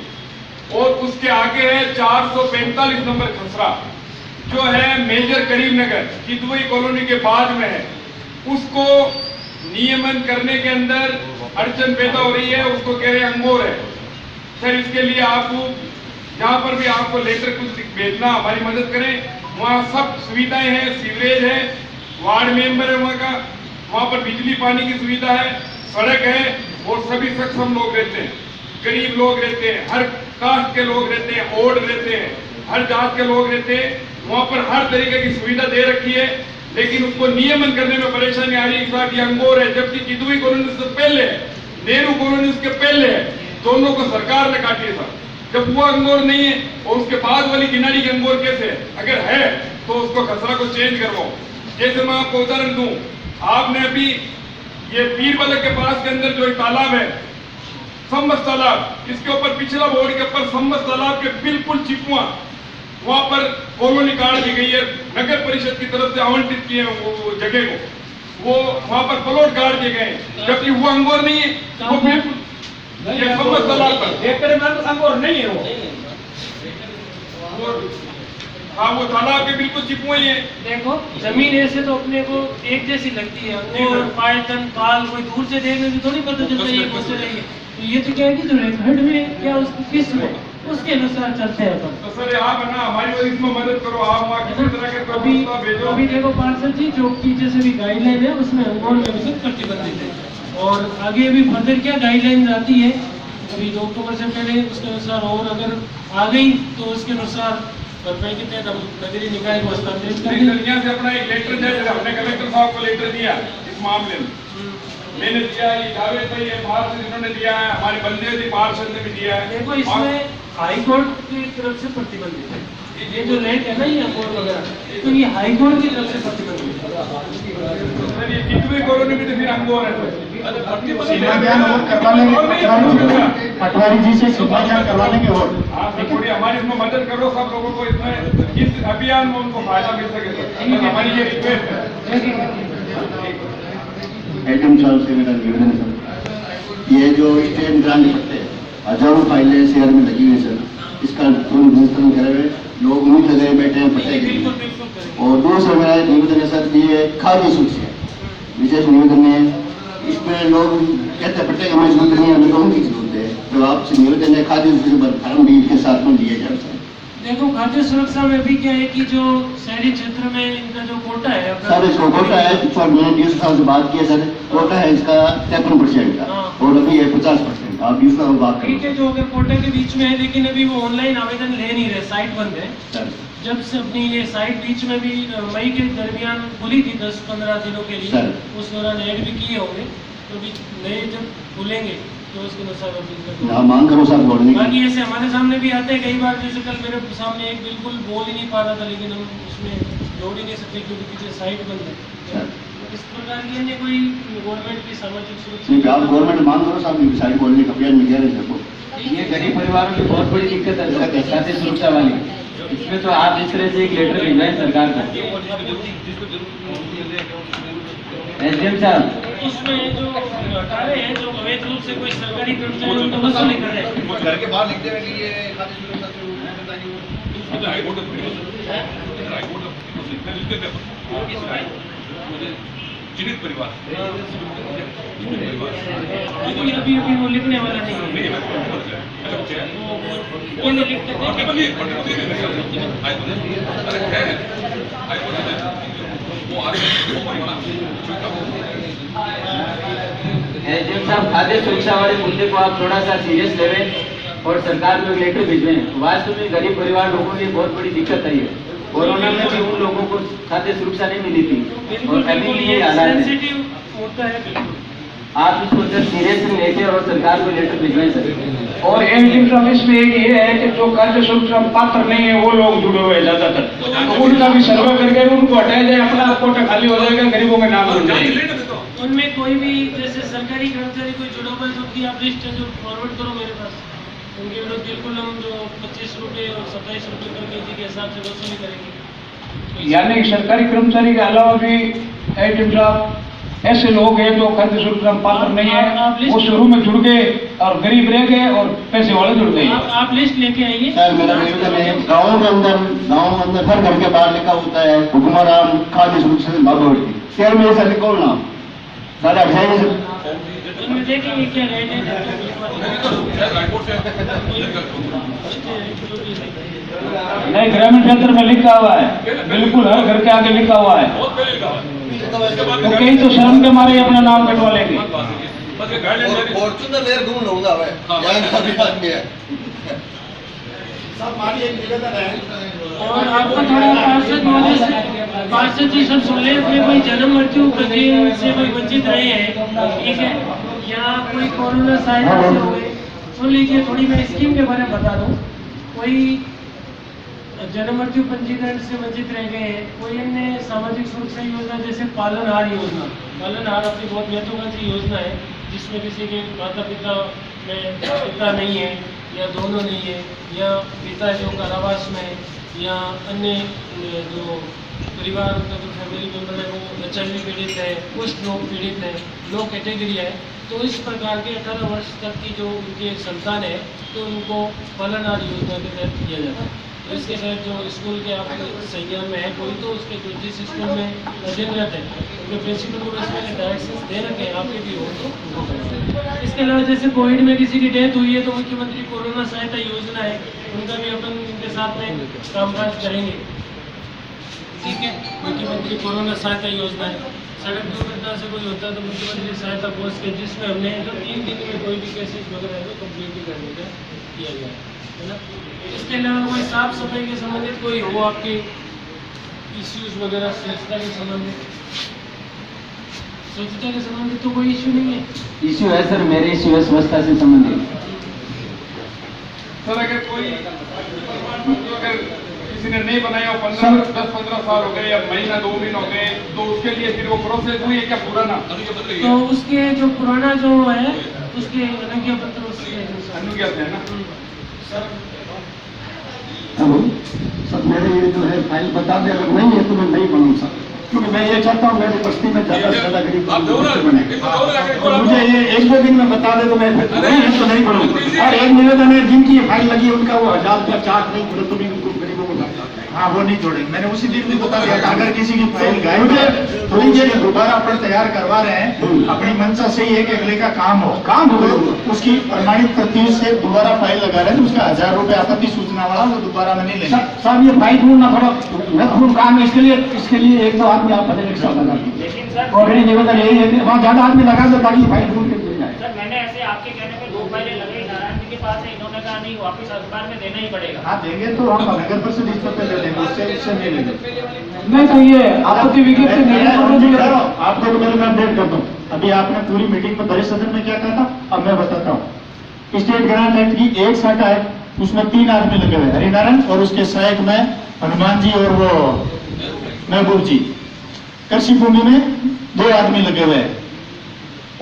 और उसके आगे है 445 नंबर खसरा जो है मेजर करीमनगर, कितवी कॉलोनी के बाद में है। उसको नियमन करने के अंदर अड़चन पैदा हो रही है, उसको कह रहे हैं अंगोर है। सर इसके लिए आपको जहां पर भी आपको लेटर कुछ भेजना, हमारी मदद करें। वहाँ सब सुविधाएं हैं, सीवरेज है, वार्ड मेंबर है वहाँ पर बिजली पानी की सुविधा है, सड़क है और सभी सक्षम लोग रहते हैं, गरीब लोग रहते हैं, हर कास्ट के लोग रहते हैं, ओड रहते हैं, हर जात के लोग रहते हैं। वहाँ पर हर तरीके की सुविधा दे रखी है, लेकिन उसको नियमन करने में परेशानी आ रही है। इस बार ये अंगोर है, जबकि कितवी कॉलोनी उससे पहले है, नेहरू कॉलोनी उसके पहले है। दोनों को सरकार ने काटी है सर। जब वो अंगोर नहीं है और उसके बाद वाली गिनारी के अंगोर कैसे है? अगर है तो उसको खसरा को चेंज करवाओ। जैसे मैं आपको उदाहरण दूं, आपने अभी ये पीरबलक के पास के अंदर जो एक तालाब है, सम्मत तालाब, इसके ऊपर पिछला बोर्ड के ऊपर सम्मत तालाब के बिल्कुल चिपवा वहां पर कॉलोनी काट दी गई है, नगर परिषद की तरफ से आवंटित किए हैं वो जगह को, वो वहां पर प्लॉट काट दिए गए, जबकि वो अंगोर नहीं है, वो बिल्कुल ये सम्मत तालाब पर एकड़ में तो अंगूर नहीं है वो। हाँ वो तालाब के बिल्कुल चिपू ही है। देखो जमीन ऐसे तो अपने को एक जैसी लगती है, अंगूर पायतन पाल कोई दूर से देखने से थोड़ी पता चलता है ये कौन से रहेंगे। तो ये तो क्या है कि जो रेकॉर्ड में क्या उसकी किस में उसके अनुसार चलते हैं अपन। तो सर आप है ना हमारी वजह इसमें मदद करो, आप वहाँ किसी तरह के प्रस्ताव भेजो। अभी देखो पार्षद जी जो पीछे से भी गाइडलाइन है उसमें अंगूर में भी प्रतिबंधित है, और आगे भी फर्दर क्या गाइडलाइन आती है अभी 2 अक्टूबर से पहले, उसके अनुसार और अगर आ गई तो उसके अनुसार भरपाई के तहत हम नगरीय निकाय को हस्तांतरित नहीं सर, यहाँ से अपना एक लेटर दिया, हमने कलेक्टर साहब को लेटर दिया इस मामले में, मैंने दिया, ये जावेद भाई है बाहर से जिन्होंने दिया है, हमारे बंदे थी पार्षद ने भी दिया है। देखो इसमें हाई कोर्ट की तरफ से प्रतिबंधित है, ये जो रेट है ना ये अमोल वगैरह, तो ये हाई कोर्ट की तरफ से प्रतिबंधित है। सर ये कितनी कॉलोनी में तो फिर अंगोर है शिलान्यास और करवा लेंगे, पटवारी जी से शिलान्यास करवा लेंगे। और हाँ सर, थोड़ी हमारी इसमें मदद करो, सब लोगों को इसमें इस अभियान में उनको फायदा मिल सके सर, हमारी ये रिक्वेस्ट है। एडम साहब से मेरा निवेदन है सर, ये जो स्टेट ग्रांट निकलते हैं हजारों फाइलें शहर में लगी हुई है सर, इसका पूर्ण नियंत्रण करे हुए लोग उम्मीद लगाए बैठे हैं पट्टे के लिए। और दूसरा मेरा निवेदन है सर, ये खाद्य सुरक्षा विशेष निवेदन है, इसमें लोग कहते हैं पट्टे की हमें जरूरत नहीं है, हमें लोगों की जरूरत है, तो आपसे निवेदन है खाद्य सुरक्षा फॉर्म भी इसके साथ में दिए जाए सर। देखो खाद्य सुरक्षा में भी क्या है कि जो शहरी क्षेत्र में इनका जो कोटा है सर, इसको कोटा है, मैंने DSO साहब से बात की है सर, कोटा है इसका 53% का और अभी है 50%। आप DSO साहब बात ठीक है, जो अगर कोटा के बीच में है, लेकिन अभी वो ऑनलाइन आवेदन ले नहीं रहे, साइट बंद है सर। जब से अपनी ये साइट बीच में भी मई के दरमियान खुली थी 10-15 दिनों के लिए, उस दौरान ऐड भी किए होंगे, तो भी नए जब खुलेंगे तो उसके अनुसार मांग करो सर। बाकी ऐसे हमारे सामने भी आते हैं कई बार, जैसे कल मेरे सामने एक बिल्कुल बोल ही नहीं पा रहा था, लेकिन हम उसमें जोड़ ही नहीं सकते क्योंकि पीछे साइट बंद है। इस प्रकार की अन्य कोई गवर्नमेंट की सामाजिक सुरक्षा आप गवर्नमेंट मांग करो साहब, साइट बोलने का अभियान में कह रहे थे। ये गरीब परिवारों की बहुत बड़ी दिक्कत है खाद्य सुरक्षा वाली, इसमें तो आप इस तरह से एक लेटर भिजवाएं सरकार को। SDM साहब, उसमें जो कार्य है, जो अवैध रूप से कोई सरकारी कर्मचारी उनको वसूली कर रहे हैं, घर के बाहर लिखते हैं कि ये खाद्य चिन्हित परिवार लेकिन अभी वो लिखने वाला नहीं है, वो नहीं लिखते SDM साहब, खाद्य सुरक्षा वाले मुद्दे को आप थोड़ा सा सीरियस लेवें और सरकार को एक लेटर भिजवें। वास्तव में गरीब परिवार लोगों की बहुत बड़ी दिक्कत आई है, कोरोना में भी उन लोगों को खाद्य सुरक्षा नहीं मिली थी और अभी भी ये हालात है। आप इसको सर सीरियस लेके और सरकार को लेटर भिजवाएं सर। और इसमें एक ये है कि जो खाद्य सुरक्षा पात्र नहीं है वो लोग जुड़े हुए हैं ज्यादातर, तो उनका भी सर्वे करके उनको हटाया जाए, अपना कोटा खाली हो जाएगा, गरीबों के नाम बन जाएंगे। उनमें कोई भी जैसे सरकारी कर्मचारी कोई जुड़ा हुआ है तो उनकी आप लिस्ट जो फॉरवर्ड करो मेरे पास, उनके विरुद्ध बिल्कुल हम जो 25 रुपये और 27 रुपये पर केजी के हिसाब से वसूली करेंगे। यानी सरकारी कर्मचारी के अलावा भी एडम साहब ऐसे लोग हैं जो खाद्य सुरक्षा पात्र नहीं है, वो शुरू में जुड़ गए और गरीब रह गए और पैसे वाले जुड़ गए। आप लिस्ट लेके आइए सर। मेरा निवेदन है, गाँव के अंदर हर घर के बाहर लिखा होता है हुक्मरान खाद्य सुरक्षा भागवती, शहर में ऐसा लिखो ना सारा है देखेंगे क्या रेट है। नहीं, ग्रामीण क्षेत्र में लिखा हुआ है, बिल्कुल हर घर के आगे लिखा हुआ है, तो कहीं तो शर्म के मारे अपना नाम कटवा लेंगे। फॉर्चूनर लेयर घूम लूंगा और आपको थोड़ा पार्षद जी सब सुन ले, अपने कोई जन्म मृत्यु से कोई वंचित रहे हैं, ठीक है, या कोई कोरोना सहायता से हो गए, सुन लीजिए। थोड़ी मैं स्कीम के बारे में बता दूं, कोई जन्म मृत्यु पंजीकरण से वंचित रह गए हैं, कोई अन्य सामाजिक सुरक्षा योजना जैसे पालनहार योजना, पालनहार अपनी बहुत महत्वाकांक्षी योजना है, जिसमें किसी के माता पिता में पिता नहीं है या दोनों नहीं है, या पिता जो कारावास में, या अन्य जो परिवार का जो फैमिली मेम्बर है वो HIV पीड़ित है, कुष्ठ रोग पीड़ित है, लो कैटेगरी है, तो इस प्रकार के 18 वर्ष तक की जो उनकी संतान है तो उनको पालनहार योजना के तहत किया जाता है। तो इसके तहत जो स्कूल के आपके संज्ञान में है कोई, तो उसके जो जिस स्कूल में अध्ययनरत है उनके प्रिंसिपल को इसमें डायरेक्शन दे रखे हैं, आपके भी हो तो उनको करें। इसके अलावा जैसे कोविड में किसी की डेथ हुई है तो मुख्यमंत्री कोरोना सहायता योजना है, उनका भी अपन उनके साथ में कामकाज करेंगे, ठीक है। मुख्यमंत्री कोरोना सहायता योजना है, सड़क दुर्घटना से कोई होता है तो मुख्यमंत्री सहायता कोष के, जिसमें हमने जो 3 दिन में कोई भी केसेस वगैरह है तो कम्प्लीट ही करने का किया गया है ना। इसके अलावा कोई साफ सफाई के संबंधित कोई हो आपके इश्यूज वगैरह, स्वच्छता के संबंधित? स्वच्छता के संबंधित तो कोई इश्यू नहीं है। इश्यू है सर, मेरे इश्यू है स्वच्छता से संबंधित। सर अगर कोई अगर किसी ने नहीं बनाया 10-15 साल हो गए या महीना 2 महीने हो गए, तो उसके लिए फिर वो प्रोसेस हुई है क्या पुराना? तो उसके जो पुराना जो है उसके अनुज्ञा पत्र अनुज्ञा से है ना सर। हेलो सर, मेरे ये जो है फाइल बता दें, अगर नहीं है तो मैं नहीं बनूँ सर, क्योंकि मैं ये चाहता हूँ मेरी बस्ती में ज़्यादा से ज़्यादा गरीब बने। और मुझे ये 1-2 दिन में बता दे तो मैं नहीं है तो नहीं बनूँ। और एक निवेदन है, जिनकी फाइल लगी उनका वो 1000 रुपया चार्ज नहीं पूरे, तो भी उनको गरीबों को लगता है। हाँ वो नहीं जोड़ेंगे, मैंने उसी दिन भी बता दिया था। अगर किसी की फाइल गायब है तो ये दोबारा अपन तैयार करवा रहे हैं, अपनी मंशा से ही है कि अगले का काम हो तो उसकी प्रमाणित तरतीब से दोबारा फाइल लगा रहे हैं, तो उसका 1000 रुपये आपत्ति सूचना वाला वो दोबारा में नहीं लेंगे। साहब ये फाइल ढूंढना थोड़ा महत्वपूर्ण काम है, इसके लिए 1-2 आदमी आप बदल एक साथ लगा दीजिए। और मेरी निवेदन यही है कि वहाँ ज़्यादा आदमी लगा दो ताकि फाइल ढूंढ के मिल जाए। सर मैंने ऐसे आपके कहने पे 2 फाइलें लगे नारायण जी के पास है, इन्होंने कहा नहीं वापिस अखबार में देना ही पड़ेगा। हाँ देंगे तो हम नगर परिषद इस पर दे देंगे, उससे नहीं लेंगे। नहीं तो ये आपत्ति विज्ञप्ति आपको तो मैं अपडेट कर दूं। अभी आपने पूरी मीटिंग में बड़े सदन में क्या कहा था, अब मैं बताता हूँ। स्टेट ग्रांट एक्ट की एक शाखा है, उसमें 3 आदमी लगे हुए, हरिनारायण और उसके सहायक में हनुमान जी और वो महबूब जी। कृषि भूमि में 2 आदमी लगे हुए हैं,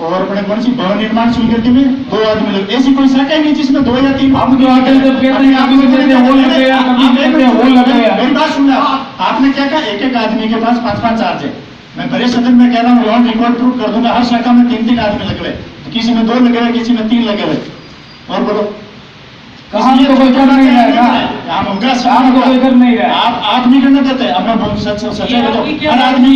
और अपने कौन सी भवन निर्माण स्वीकृति में 2 आदमी लगे। ऐसी कोई शाखा ही नहीं जिसमें 2 या 3। हम तो आगे जब कहते हैं आप मेरी बात सुनना, आपने क्या कहा, 1-1 आदमी के पास 5-5 चार्ज है। मैं बड़े सदन में कह रहा हूँ, लॉन रिकॉर्ड प्रूफ कर दूंगा, हर शाखा में 3-3 आदमी लगे हुए, किसी में 2 लगे हुए, किसी में 3 लगे हुए। और बोलो कहाँ तो कोई कर नहीं रहेगा, शाम को कोई कर नहीं रहा। आप नहीं करने देते, अब मैं बोल सच है तो हर आदमी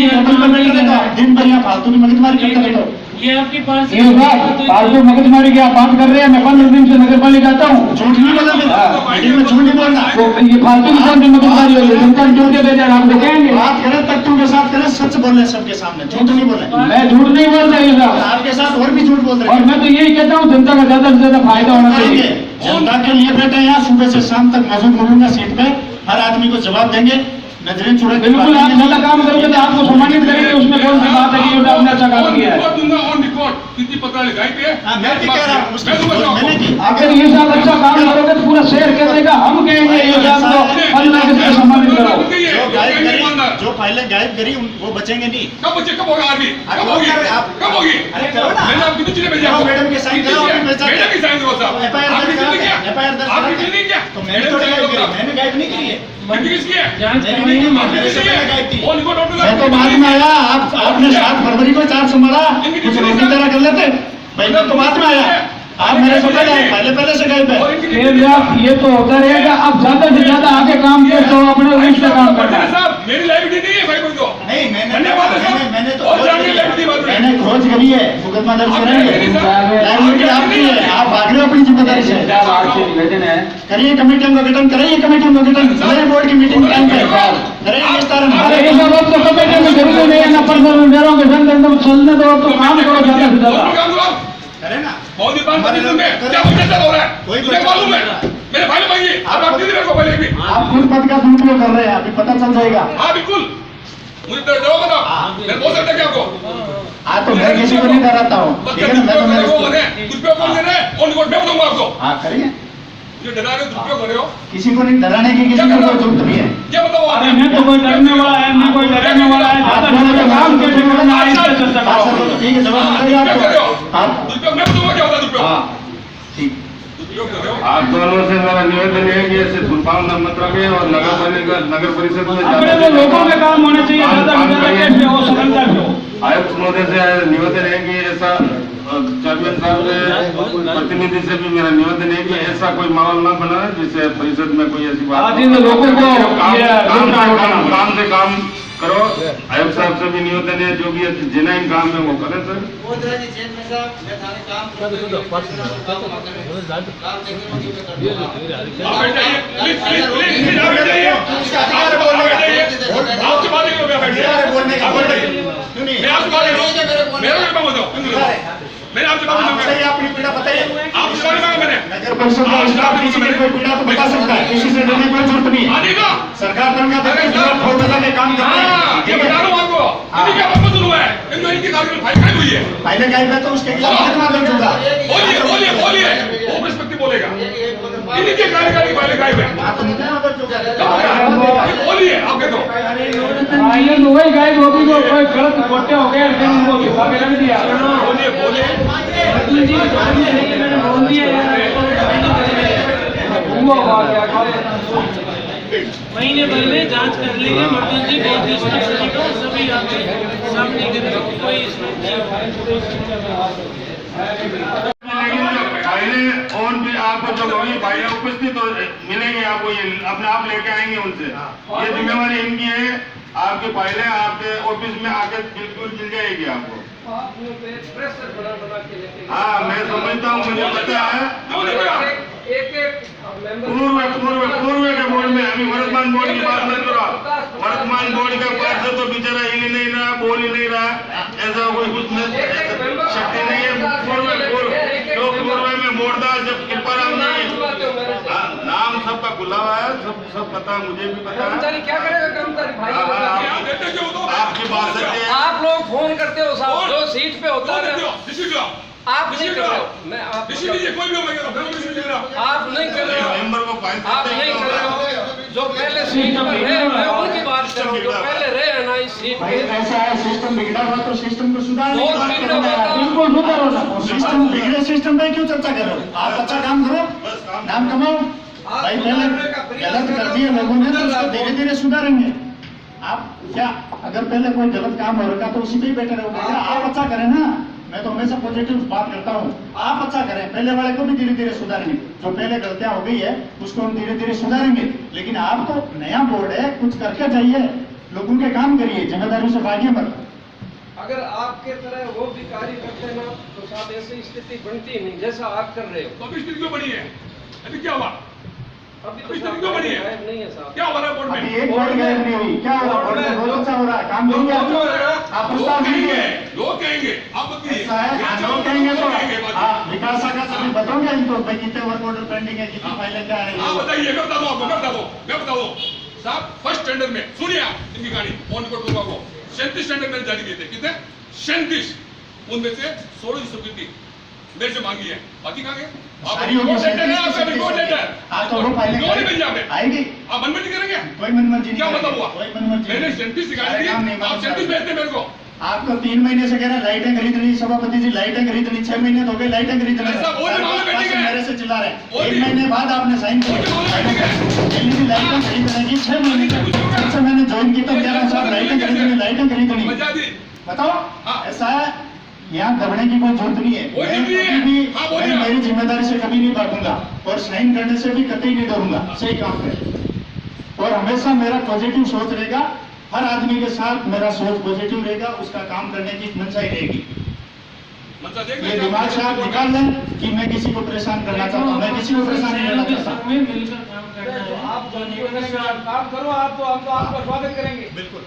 दिन भर यहाँ फालतू की मगजमारी करते रहते हो। ये आपकी पार्टी ये बात फालतू मगजमारी की आप बात कर रहे हैं। मैं 15 दिन से नगर पालिका आता हूँ, झूठ नहीं बोला, मीटिंग में झूठ नहीं बोलना। ये फालतू की कौन सी मगजमारी हो रही है? जनता जोड़ के भेजा, आप देखेंगे। बात करें तथ्यों के साथ करें, सच बोले सबके सामने, झूठ नहीं बोले। मैं झूठ नहीं बोल रहा हूँ, आपके साथ और भी झूठ बोल रहे हैं। और मैं तो यही कहता हूँ जनता का ज्यादा से ज्यादा फायदा होना चाहिए। जनता के लिए बैठे यहाँ सुबह से शाम तक मौजूद मिलूंगा सीट पे, हर आदमी को जवाब देंगे, नजरें चुरा। बिल्कुल, आप ज्यादा काम करोगे तो आपको सम्मानित करेंगे, उसमें कौन सी बात है कि आपने अच्छा काम किया है। दूंगा ऑन रिकॉर्ड कितनी पता लगाई पे। मैं भी कह रहा हूँ, मैंने की। अगर ये साहब अच्छा काम करोगे तो पूरा शहर कह देगा, हम कहेंगे ये साहब को अल्लाह के सम्मानित करो। जो फाइलें गायब करी वो बचेंगे नहीं। कब बच्चे कब होगा आदमी, कब होगी, कब होगी? अरे करो ना, मैंने आपकी चीजें भेजा, मैडम के साइन करो, मैडम की साइन करो साहब। आपने कितनी क्या, आपने कितनी क्या? तो मैंने तो मैंने गायब नहीं करी है। किसकी है? मैं तो बाद में आया, आपने 7 फरवरी को 4 संभाला, कुछ रोटी तरह कर लेते भाई, मैं तो बाद में आया, आप मेरे से पहले से गए थे। ये तो होता रहेगा। अब ज्यादा से ज्यादा आगे काम किया तो अपने उस पे काम करना है। मेरी लाइब्रेरी नहीं है भाई, बोल दो नहीं, मैंने खोज करी है, मुकदमा दर्ज करेंगे, लाइब्रेरी आपकी है, आप भाग रहे हो अपनी जिम्मेदारी से। निवेदन है, करिए कमेटियों का गठन, कराइए कमेटियों का गठन, सारे बोर्ड की मीटिंग टाइम पे कराइए विस्तार। अरे ये सब अब तो कमेटी में जरूरी नहीं है ना, पर्सनल के संग एकदम चलने दो, तो काम करो ज्यादा से ज्यादा। करें ना, बहुत ही बात क्या बच्चा हो रहा है, कोई मुझे मालूम है, मेरे भाई मांगिए, आप दीदी मेरे को पहले भी। आप खुद पद का दुरुपयोग कर रहे हैं, अभी पता चल जाएगा। हाँ बिल्कुल, मुझे डरो बताओ, मैं बोल सकता क्या आपको? हाँ तो मैं किसी को नहीं डराता हूँ, ठीक है ना, मैं तो मेरे दुरुपयोग कौन दे रहे हैं, ऑन रिकॉर्ड मैं बताऊंगा आपको। हाँ करिए, मुझे डरा रहे हो, दुरुपयोग कर रहे हो, किसी को नहीं डराने की, किसी को कोई जरूरत नहीं है। क्या बताओ आप? मैं तो कोई डरने वाला है नहीं, कोई डरने वाला है। आप काम के ठिकाना है, इससे चर्चा करो। ठीक है, जवाब मिलेगा आपको। आप दुरुपयोग मैं बताऊंगा क्या होता है दुरुपयोग। हाँ ठीक, दुरुपयोग कर रहे हो। आप दोनों से मेरा निवेदन है कि ऐसे दुर्भावना मत रखें और नगर परिषद में अपने तो लोगों में काम होना चाहिए, ज्यादा से ज्यादा कैसे हो, सरलता से हो। आयुक्त महोदय से निवेदन है कि ऐसा चेयरमैन साहब ने प्रतिनिधि से भी मेरा निवेदन है कि ऐसा कोई माहौल ना बना जिससे परिषद में कोई ऐसी बात लोगों को काम से काम करो। आयुक्त साहब से भी निवेदन है, जो भी जेन्युइन काम है वो करें सर। मैंने आपसे बात बताइए, अपनी पीड़ा बताइए। आपसे बात मांगा मैंने। नगर परिषद का स्टाफ किसी की कोई पीड़ा तो बता सकता है, किसी से डरने की कोई जरूरत नहीं है। आने का सरकार तनख्वाह देती है, ठोक बता के काम करते हैं। ये बता रहा हूँ आपको, इनकी क्या बकवास हुआ है, इनकी कागज फाइल खाई हुई है। पहले क्या है तो उसके खिलाफ मुकदमा दर्ज होगा। बोलिए बोलिए बोलिए, वो प्रश्न बोलेगा, इनके कार्यकारी फाइल खाई हुई है। बोलिए आपके तो फाइलें तो वही गायब होगी जो कोई गलत खोटे हो गए, फिर उनको लिखा के रख दिया। बोलिए बोलिए मैंने बोल दिया महीने भर में जांच कर लेंगे, मर्दन जी बहुत डिस्ट्रिक्ट सभी आपके सामने करेंगे, कोई इसमें फाइलें और भी आपको जो होगी फाइलें उपस्थित मिलेंगे, आपको ये अपने आप लेके आएंगे उनसे। ये जिम्मेवारी इनकी है, आपकी फाइलें आपके ऑफिस में आके बिल्कुल मिल जाएगी आपको। हाँ मैं समझता हूँ, मुझे पता है। पूर्व के बोर्ड में अभी वर्तमान बोर्ड की बात नहीं कर रहा, वर्तमान बोर्ड का पार्षद तो बेचारा हिल ही नहीं रहा, बोल ही नहीं रहा, ऐसा कोई कुछ शक्ति नहीं है। पूर्व में मोड़दास जब कृपाराम जी नाम सबका खुला हुआ है, सब पता, मुझे भी पता है। क्या करेगा कर्मचारी भाई? आपकी बात सच्ची है। आप लोग फोन करते हो साहब, जो सीट पे होता है आप नहीं कर रहे हो। मैं आप कोई भी आप नहीं कर रहे हो, मेंबर को फाइल आप नहीं कर रहे हो। जो पहले सीट पर रहे, मैं उनकी बात कर रहा हूँ, जो पहले रहे हैं ना इस सीट पे। ऐसा है, सिस्टम बिगड़ा हुआ तो सिस्टम को सुधारने की बहुत बात बिगड़ा कर रहे हुआ हैं। था। बिल्कुल सुधारो ना, सिस्टम बिगड़े सिस्टम पे क्यों चर्चा कर रहे हो? आप अच्छा काम करो, नाम कमाओ। भाई पहले गलत कर दिए लोगों ने तो उसको धीरे धीरे सुधारेंगे। आप क्या अगर पहले कोई गलत काम हो रखा तो उसी पे ही बैठे रहोगे? आप अच्छा करें ना, मैं तो हमेशा पॉजिटिव बात करता हूँ। आप अच्छा करें, पहले वाले को भी धीरे धीरे सुधारेंगे। जो पहले गलतियां हो गई है उसको हम धीरे धीरे सुधारेंगे। लेकिन आप तो नया बोर्ड है, कुछ करके जाइए, लोगों के काम करिए, जिम्मेदारी से भागिए मत। अगर आपके तरह वो भी कार्य करते ना तो साहब ऐसी स्थिति बनती नहीं जैसा आप कर रहे हो। तो अभी स्थिति क्यों बनी है? अभी क्या हुआ? अभी तो स्थिति क्यों बनी है? गायब नहीं है साहब। क्या हो रहा है बोर्ड में? अभी एक बोर्ड गायब नहीं हुई, क्या हो रहा है? बोर्ड में बहुत अच्छा हो रहा है, काम नहीं किया आप प्रस्ताव दीजिए। लोग कहेंगे, आप बताइए। ऐसा है, लोग कहेंगे तो आप विकास का सभी बताओगे इनको भाई कितने वर्क ऑर्डर पेंडिंग है, कितनी फाइलें क्या है। हाँ बताइए, मैं बता दो आपको, मैं बता दो साहब। फर्स्ट टेंडर में सुनिए आप इनकी कहानी, ऑन कोर्ट लोगों को 37 टेंडर मैंने जारी किए थे। कितने? 37। उनमें से 16 स्वीकृति मेरे से मांगी है, बाकी कहाँ गए? सारी होगी, आप तो वो फाइलें आएगी, आप मनमर्जी करेंगे? कोई मनमर्जी नहीं, क्या मतलब हुआ? कोई मनमर्जी मैंने 37 निकाली थी, आप 37 भेजते मेरे को। आपको 3 महीने से कह रहे हैं लाइटें खरीदनी, सभापति जी लाइटें खरीदनी, 6 महीने हो गए लाइटें खरीदने मेरे से चिल्ला रहे हैं। 1 महीने बाद आपने साइन किया एलईडी लाइटें खरीदने की 6 महीने जब से मैंने ज्वाइन की तो कह रहा साहब लाइटें खरीदनी। बताओ ऐसा है, यहाँ करने की कोई जरूरत नहीं है। मैं मेरी जिम्मेदारी से कभी नहीं भागूंगा और साइन करने से भी कतई नहीं डरूंगा, सही काम पे। और हमेशा मेरा पॉजिटिव सोच रहेगा, हर आदमी के साथ मेरा सोच पॉजिटिव रहेगा, उसका काम करने की मंशा ही रहेगी। ये दिमाग से आप निकाल लें कि मैं किसी को परेशान करना चाहता हूँ, मैं किसी को परेशान नहीं करना चाहता। मिलकर काम करना है। आप काम करो, आप तो हम तो आपका स्वागत करेंगे। बिल्कुल,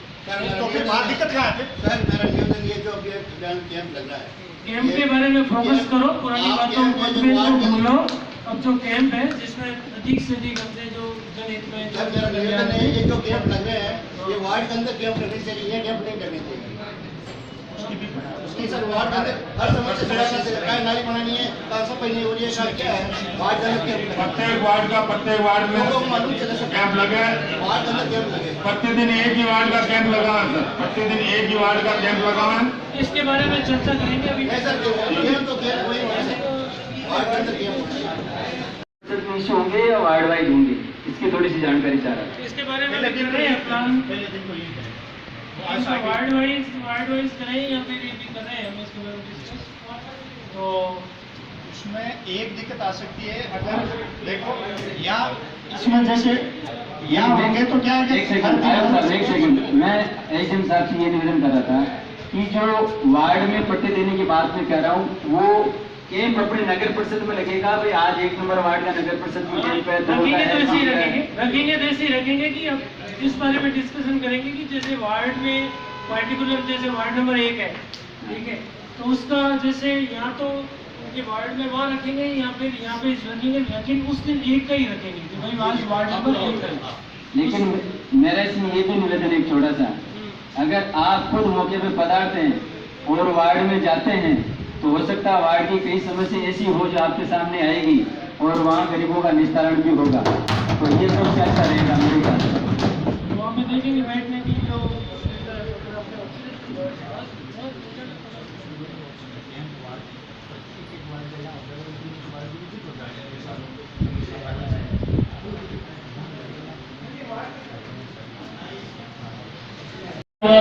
तो फिर बात दिक्कत क्या है? सर मेरा निवेदन ये जो अभी कैंप लग रहा है, कैंप के बारे में फोकस करो, पुरानी बातों को भूलो। अब जो कैंप है जिसमें अधिक से अधिक अपने जो जनहित में सर मेरा निवेदन है ये जो कैंप लग रहे हैं ये वार्ड के अंदर कैंप लगने चाहिए, ये कैंप नहीं करने चाहिए। उसकी सर वार्ड के अंदर हर समस्या से सरकार नाली बनानी है, सफाई नहीं हो रही है, क्या है वार्ड के अंदर प्रत्येक वार्ड में कैंप लगे, वार्ड के अंदर कैंप लगे। प्रतिदिन एक ही वार्ड का कैंप लगा है सर, प्रतिदिन एक ही वार्ड का कैंप लगा है। इसके बारे में चर्चा करेंगे अभी। सर कैंप तो कैंप वही वार्ड के अंदर कैंप होंगे या वार्ड वाइज होंगे, इसकी थोड़ी सी जानकारी चाह रहा था। इसके बारे में कर रहे हैं प्लान, वार्ड वाइज करें या फिर ये भी कर रहे हैं हम इसके बारे में डिस्कस। तो इसमें एक दिक्कत आ सकती है, अगर देखो या इसमें जैसे यहाँ होंगे तो क्या है? एक सेकंड, मैं एसडीएम साहब से ये निवेदन कर रहा था कि जो वार्ड में पट्टे देने की बात मैं कह रहा हूँ वो कैंप अपने नगर परिषद में लगेगा। भाई आज 1 नंबर वार्ड का नगर परिषद में कैंप है, रखेंगे तो ऐसे ही रखेंगे तो ऐसे ही रखेंगे कि अब इस बारे में डिस्कशन करेंगे कि जैसे वार्ड में पर्टिकुलर जैसे वार्ड नंबर 1 है, ठीक है, तो उसका जैसे यहाँ तो उनके वार्ड में वहाँ रखेंगे या फिर यहाँ पे रखेंगे, लेकिन उस दिन एक का ही रखेंगे कि भाई आज वार्ड नंबर 1 है। लेकिन मेरा इसमें ये भी निवेदन एक छोटा सा, अगर आप खुद मौके पे पधारते हैं और वार्ड में जाते हैं तो हो सकता है वार्ड की कई समस्या ऐसी हो जो आपके सामने आएगी और वहाँ गरीबों का निस्तारण भी होगा, तो ये सबसे अच्छा रहेगा मेरे ख्याल। वहाँ पे देखेंगे बैठने की जो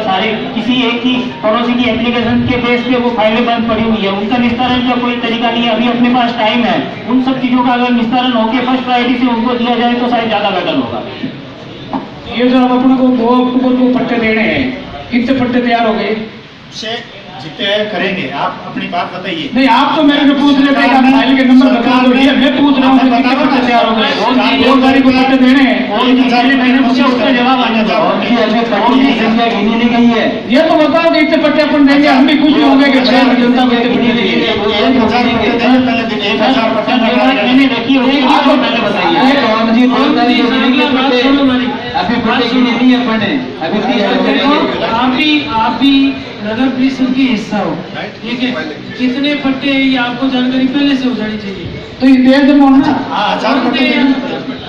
सारे किसी एक की पड़ोसी की एप्लीकेशन के बेस पे वो फाइलें बंद पड़ी हुई है, उनका निस्तारण का कोई तरीका नहीं है। अभी अपने पास टाइम है, उन सब चीजों का अगर निस्तारण होकर फर्स्ट प्रायोरिटी से उनको दिया जाए तो शायद ज्यादा बेटर होगा। ये जो अब अपने को 2 अक्टूबर को पट्टे देने हैं, कितने पट्टे तैयार हो गए? जितने करेंगे आप अपनी बात बताइए। नहीं, आप तो मेरे से पूछ रहे थे कि फाइल के नंबर बता दो, ये मैं पूछ रहा हूँ कि कितने पट्टे तैयार हो गए? 2 तारीख को पट्टे देने हैं, उसका जवाब आने दो। गिनी गई है, ये तो बताओ कि इतने पट्टे अपन देंगे, हम भी खुश होंगे कि शहर में जनता को इतने पट्टे देंगे। मैंने देखी होगी, आपको मैंने बताइए अभी पट्टे गिने नहीं है पढ़े, अभी आप भी नगर परिषद की हिस्सा हो, ठीक है? कितने पट्टे ये आपको जानकारी पहले से हो जानी चाहिए। तो ये दे दो ना,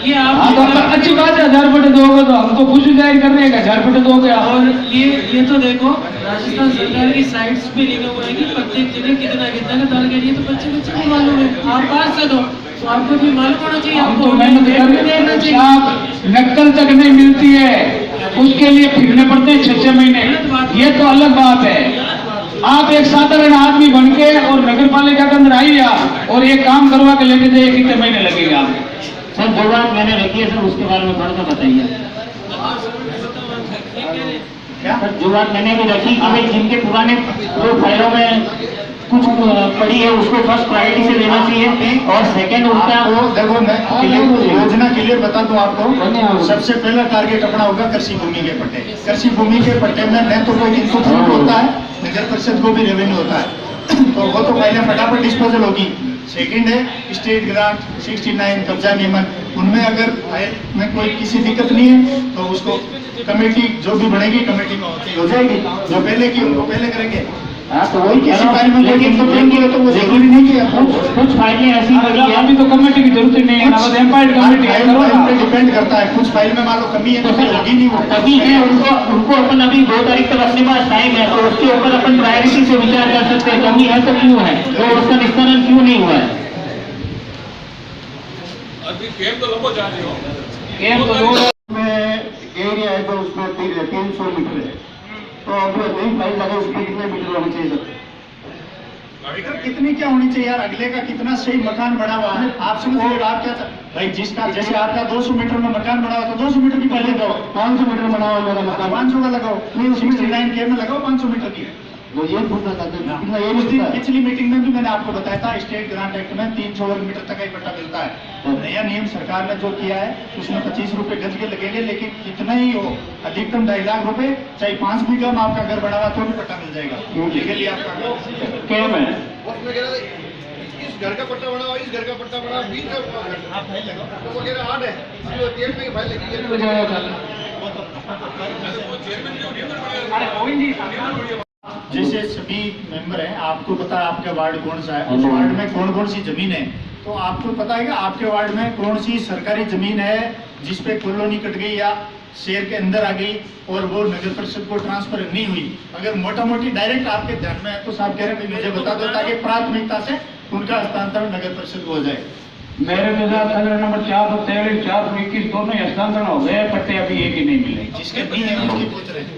ये आप अच्छी बात है। 1000 पट्टे दोगे तो हम तो खुशी जाहिर कर रहे हैं कि 1000 पट्टे दोगे। और ये तो देखो राजस्थान सरकार की साइट्स पे लिखा हुआ है कि प्रत्येक जिले कितना कितना का टारगेट, ये तो बच्चे को मालूम है। आप पार्षद हो तो आपको भी मालूम होना चाहिए। हम तो मेहनत करना चाहिए, नकल तक नहीं मिलती है, उसके लिए फिरने पड़ते हैं 6-6 महीने, ये तो अलग बात है। आप एक साधारण आदमी बन के और नगर पालिका के अंदर आइए और एक काम करवा के लेके जाइए, कितने महीने लगेगा आपको? सर 2 बात मैंने रखी है सर, उसके बारे में थोड़ा सा बताइए। सर जो बात मैंने भी रखी कि भाई जिनके पुराने जो फाइलों में कुछ पड़ी है उसको फर्स्ट प्रायोरिटी से देना चाहिए, और सेकंड उनका देखो मैं योजना क्लियर बता दूं आपको। सबसे पहला टारगेट अपना होगा कृषि भूमि के पट्टे। कृषि भूमि के पट्टे में न तो कोई इनपुट होता है, नगर परिषद को भी रेवेन्यू होता है, तो वो तो पहले फटाफट डिस्पोजल होगी। सेकंड है स्टेट ग्रांट 69 कब्जा नियमन, उनमें अगर फाइल में कोई किसी दिक्कत नहीं है तो उसको कमेटी जो भी बनेगी कमेटी में हो जाएगी, जो पहले की उनको पहले करेंगे। तो वही किसी फाइल में लेकिन तो देंगे तो वो जरूरी नहीं है। कुछ फाइलें ऐसी बनी है, अभी तो कमेटी की जरूरत नहीं है ना, बस एम्पायर कमेटी है, फाइल पे डिपेंड करता है। कुछ फाइल में मान लो कमी है तो फिर होगी नहीं, वो कभी है उनको अपन अभी 2 तारीख तक अपने पास टाइम है, तो उसके ऊपर अपन प्रायोरिटी से विचार कर सकते हैं। कमी है तो क्यों है, तो उसका निस्तारण क्यों नहीं हुआ है? अभी कैंप तो लंबो जा रहे हो, कैंप तो एरिया है तो उसमें 300 मीटर है, तो अब नई फाइल लगे उसमें कितने मीटर होनी चाहिए सर? मीटर कितनी क्या होनी चाहिए यार? अगले का कितना सही मकान बना हुआ है आप समझ, आप क्या भाई जिसका जैसे आपका 200 मीटर में मकान बना हुआ तो 200 मीटर की पहले लगाओ। 500 मीटर बना हुआ मेरा मकान, 500 का लगाओ, नहीं 69 के में लगाओ 500 मीटर की। वो ये पूछना चाहते हैं कितना ये उस दिन मिलता है? पिछली मीटिंग में भी मैंने आपको बताया था, स्टेट ग्रांट एक्ट में 300 वर्ग मीटर तक का पट्टा मिलता है। नया नियम सरकार ने जो किया है उसमें 25 रुपए गज के लगेंगे, लेकिन कितना ही हो अधिकतम 2.5 लाख रुपए, चाहे 5 बीघा में आपका घर बना हुआ तो भी पट्टा मिल जाएगा। लीगली आपका क्या है इस घर का पट्टा बना हुआ, इस घर का पट्टा बना 20 तो वगैरह 8 है, 3 रुपए की फाइल लगी। जैसे सभी मेंबर हैं, आपको पता है आपका वार्ड कौन सा है, उस वार्ड में कौन कौन सी जमीन है, तो आपको पता है कि आपके वार्ड में कौन सी सरकारी जमीन है जिसपे कॉलोनी कट गई या शहर के अंदर आ गई और वो नगर परिषद को ट्रांसफर नहीं हुई। अगर मोटा मोटी डायरेक्ट आपके ध्यान में है तो साहब कह रहे हैं मुझे बता दो ताकि प्राथमिकता से उनका हस्तांतरण नगर परिषद को हो जाए। मेरे निजात नगर नंबर 423, 421 दोनों हस्तांतरण हो गए, पट्टे अभी एक ही नहीं मिले। जिसके नहीं है उसकी पूछ रहे हैं।